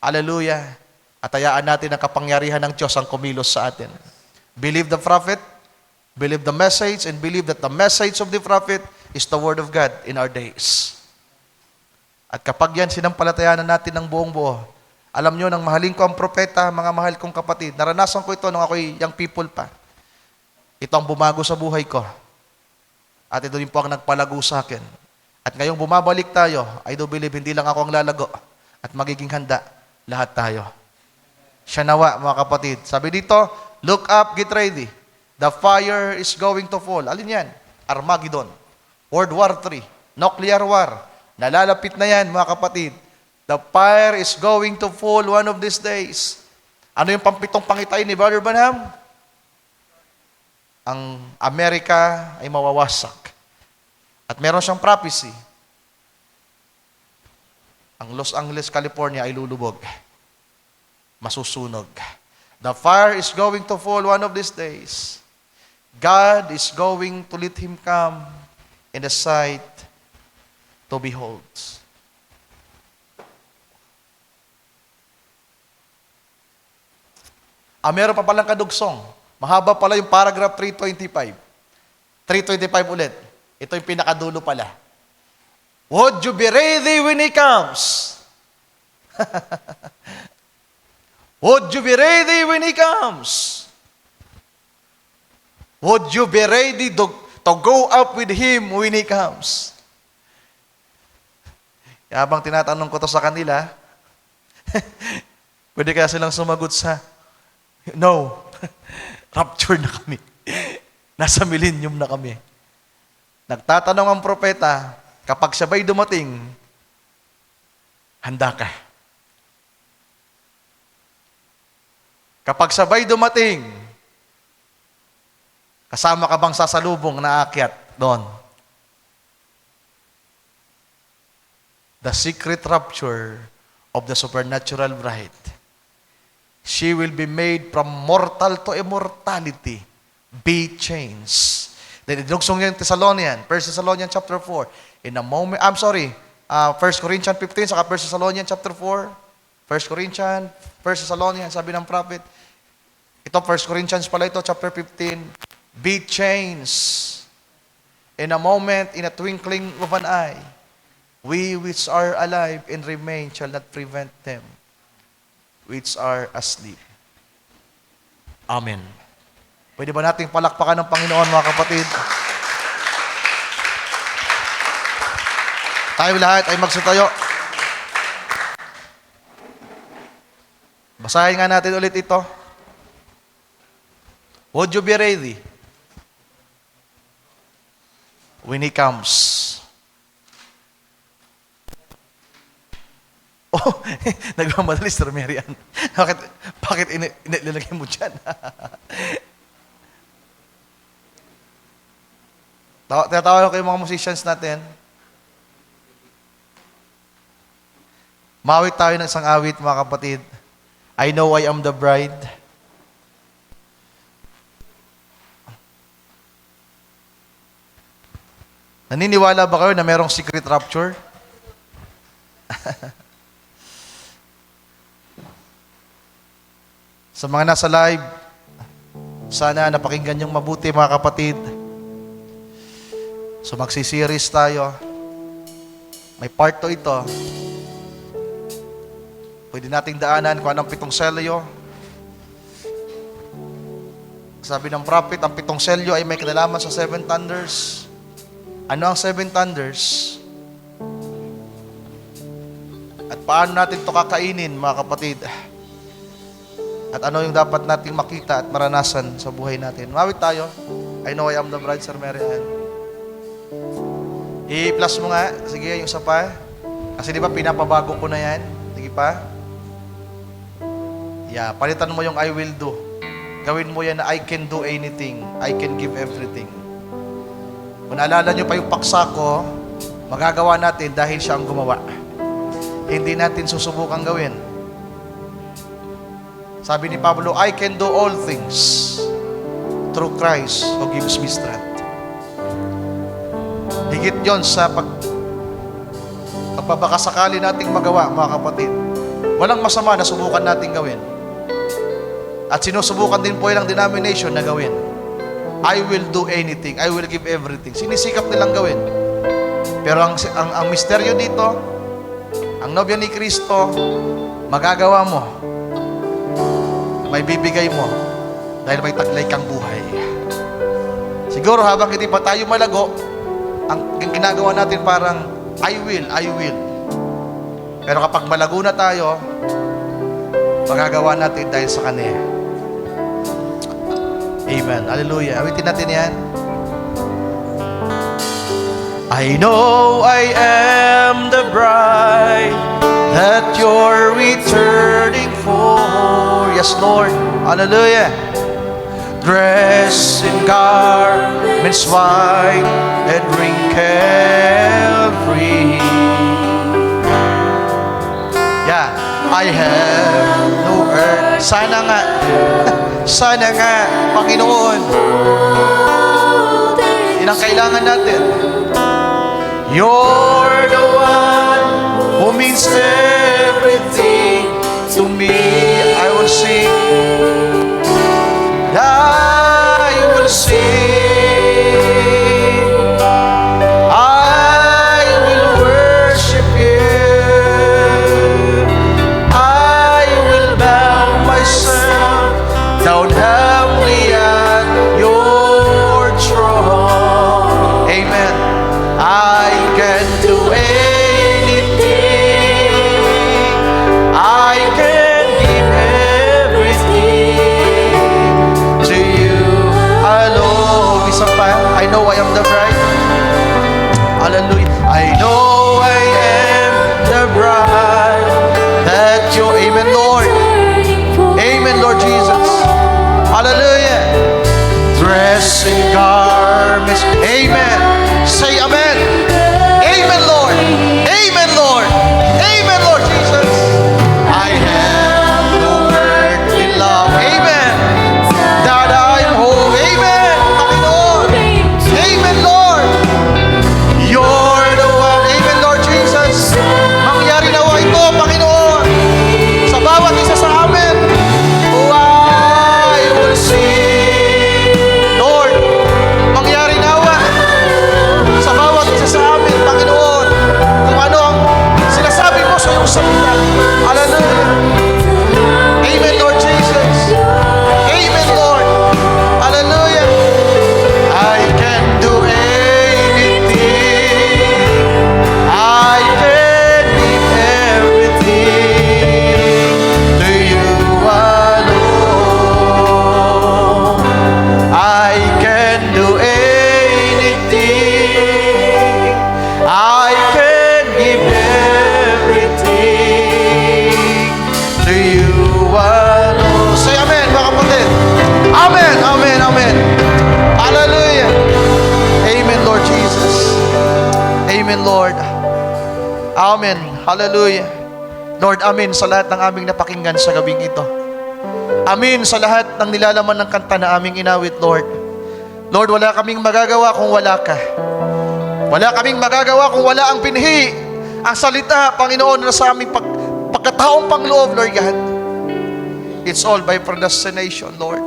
Hallelujah. At hayaan natin ang kapangyarihan ng Diyos ang kumilos sa atin. Believe the prophet, believe the message, and believe that the message of the prophet is the word of God in our days. At kapag yan sinampalatayanan natin ng buong buo, alam nyo, nang mahalin ko ang propeta, mga mahal kong kapatid, naranasan ko ito nung ako'y young people pa. Ito ang bumago sa buhay ko. At ito din po ang nagpalago sa akin. At ngayong bumabalik tayo, I do believe hindi lang ako ang lalago at magiging handa lahat tayo. Siya nawa, mga kapatid. Sabi dito, look up, get ready. The fire is going to fall. Alin yan? Armageddon. World War III. Nuclear war. Nalalapit na yan, mga kapatid. The fire is going to fall one of these days. Ano yung pampitong pangitay ni Brother Branham? Ang Amerika ay mawawasak. At meron siyang prophecy. Ang Los Angeles, California ay lulubog. Masusunog. The fire is going to fall one of these days. God is going to let him come in the sight to behold. Meron pa palang kadugsong. Mahaba pala yung paragraph 325. 325 ulit. Ito yung pinakadulo pala. Would you be ready when He comes? Would you be ready when He comes? Would you be ready to go up with Him when He comes? Habang tinatanong ko to sa kanila, pwede kaya silang sumagot sa, no, rapture na kami. Nasa millennium na kami. Nagtatanong ang propeta, kapag sabay dumating, handa ka. Kapag sabay dumating, kasama ka bang sasalubong na aakyat doon? The secret rapture of the supernatural bride. She will be made from mortal to immortality. Be changed. Then inugsong niya yung Thessalonian, 1 Thessalonians chapter 4. In a moment, 1 Corinthians 15, saka 1 Thessalonians chapter 4. 1 Corinthians, 1 Thessalonians, sabi ng prophet. Ito, 1 Corinthians pala ito, chapter 15. Be changed. In a moment, in a twinkling of an eye. We which are alive and remain shall not prevent them which are asleep. Amen. Pwede ba nating palakpakan ng Panginoon, mga kapatid? Tayo lahat ay magsitayo. Basahin nga natin ulit ito. Would you be ready when He comes? Oh, nagmamadali, Sir Marian. Bakit inilagay mo dyan? Tinatawag ko yung mga musicians natin. Mawit tayo ng isang awit, mga kapatid. I know I am the bride. Naniniwala ba kayo na merong secret rapture? Sa mga nasa live, sana napakinggan niyong mabuti, mga kapatid. So magsisiris tayo. May part 2 ito. Pwede nating daanan kung anong 7 selyo. Sabi ng prophet, ang 7 selyo ay may kinalaman sa 7 thunders. Ano ang 7 thunders? At paano natin ito kakainin, mga kapatid? At ano yung dapat nating makita at maranasan sa buhay natin? Mawit tayo. I know I am the bride, Sir Marian. I-plus mo nga. Sige, yung isa pa. Kasi di ba pinapabago ko na yan? Sige pa. Yeah, palitan mo yung I will do. Gawin mo yan na I can do anything. I can give everything. Kung naalala nyo pa yung paksa ko, magagawa natin dahil siya ang gumawa. Hindi natin susubukang gawin. Sabi ni Pablo, I can do all things through Christ who gives me strength. Higit yon sa Pagpapakasakali nating magawa, mga kapatid, walang masama na subukan nating gawin. At sinusubukan din po ilang denomination na gawin. I will do anything. I will give everything. Sinisikap nilang gawin. Pero ang misteryo dito, ang nobya ni Kristo, magagawa mo. May bibigay mo dahil may taglay kang buhay. Siguro habang hindi pa tayo malago, ang ginagawa natin parang, I will. Pero kapag malago na tayo, magagawa natin dahil sa Kanya. Amen. Hallelujah. Awitin natin yan. I know I am the bride that you're returning for. Yes, Lord. Hallelujah. Dressed in garments white and wrinkled free. Yeah. I have no earth. Sana nga. Sana nga, Panginoon. Yan ang kailangan natin. You're the one who means everything to me. I will sing. I will sing. I will worship you. I will bow myself down humbly at your throne. Amen. I can do anything. I can give everything to you alone. Isa pa. I know I am the bride. Hallelujah. I know I am the bride that you. Amen, Lord. Amen, Lord Jesus. Hallelujah. Dressed in garments. Amen. Say amen. Amen, Lord. Amen, Lord. Amen, Lord Jesus. I have no earthly love. Amen. That I'm whole. Amen. Panginoon. Amen, Lord. You're the one. Amen, Lord Jesus. Mangyari nawa ito, Panginoon, sa bawat isa sa amin. Lord, mangyari nawa sa bawat isa sa amin, Panginoon, kung ano ang sinasabi mo sa iyong salita. Hallelujah. Amen, Lord Jesus. Amen, Lord. Hallelujah. I can do anything. I can give everything to you alone. I can do anything. I can give everything to you alone. Say amen, mga kapatid. Amen, amen, amen. Hallelujah. Amen, Lord Jesus. Amen, Lord. Amen. Hallelujah. Lord, amen sa lahat ng aming napakinggan sa gabing ito. Amen sa lahat ng nilalaman ng kanta na aming inawit, Lord. Lord, wala kaming magagawa kung wala ka. Wala kaming magagawa kung wala ang binhi, ang salita, Panginoon, na sa aming pagkataong pangloob, Lord God. It's all by predestination, Lord.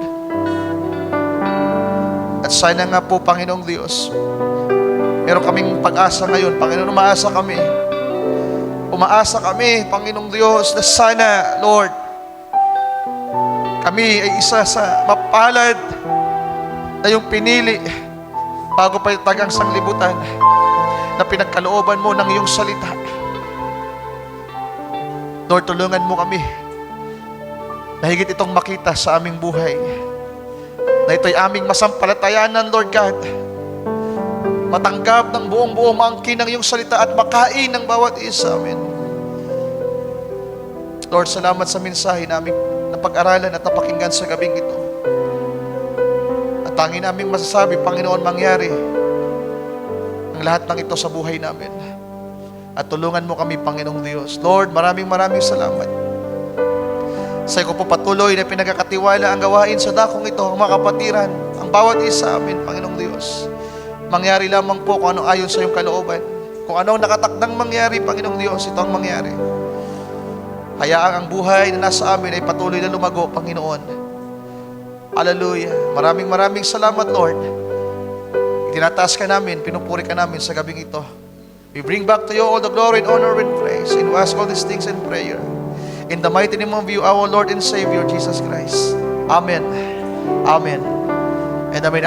At sana nga po, Panginoong Diyos, meron kaming pag-asa ngayon, Panginoon, umaasa kami. Umaasa kami, Panginoong Diyos, na sana, Lord, kami ay isa sa mapalad na yung pinili bago pa tagang sanglibutan na pinagkalooban mo ng iyong salita. Lord, tulungan mo kami na higit itong makita sa aming buhay, na ito'y aming masampalatayanan, Lord God, matanggap ng buong maangkin ng iyong salita at makain ng bawat isa amin. Lord, salamat sa mensahe namin napag-aralan at napakinggan sa gabing ito. At tanging naming masasabi, Panginoon, mangyari ang lahat ng ito sa buhay namin. At tulungan mo kami, Panginoong Diyos. Lord, maraming salamat. Sa iyo po patuloy na pinagkakatiwala ang gawain sa dakong ito, ang mga kapatiran, ang bawat isa amin, Panginoong Diyos. Mangyari lamang po kung ano ayon sa iyong kalooban. Kung anong nakatakdang mangyari, Panginoong Diyos, ito ang mangyari. Hayaan ang buhay na nasa amin ay patuloy na lumago, Panginoon. Hallelujah. Maraming salamat, Lord. Itinataas ka namin, pinupuri ka namin sa gabing ito. We bring back to you all the glory and honor and praise. And we ask all these things in prayer. In the mighty name of you, our Lord and Savior, Jesus Christ. Amen. Amen. And amen.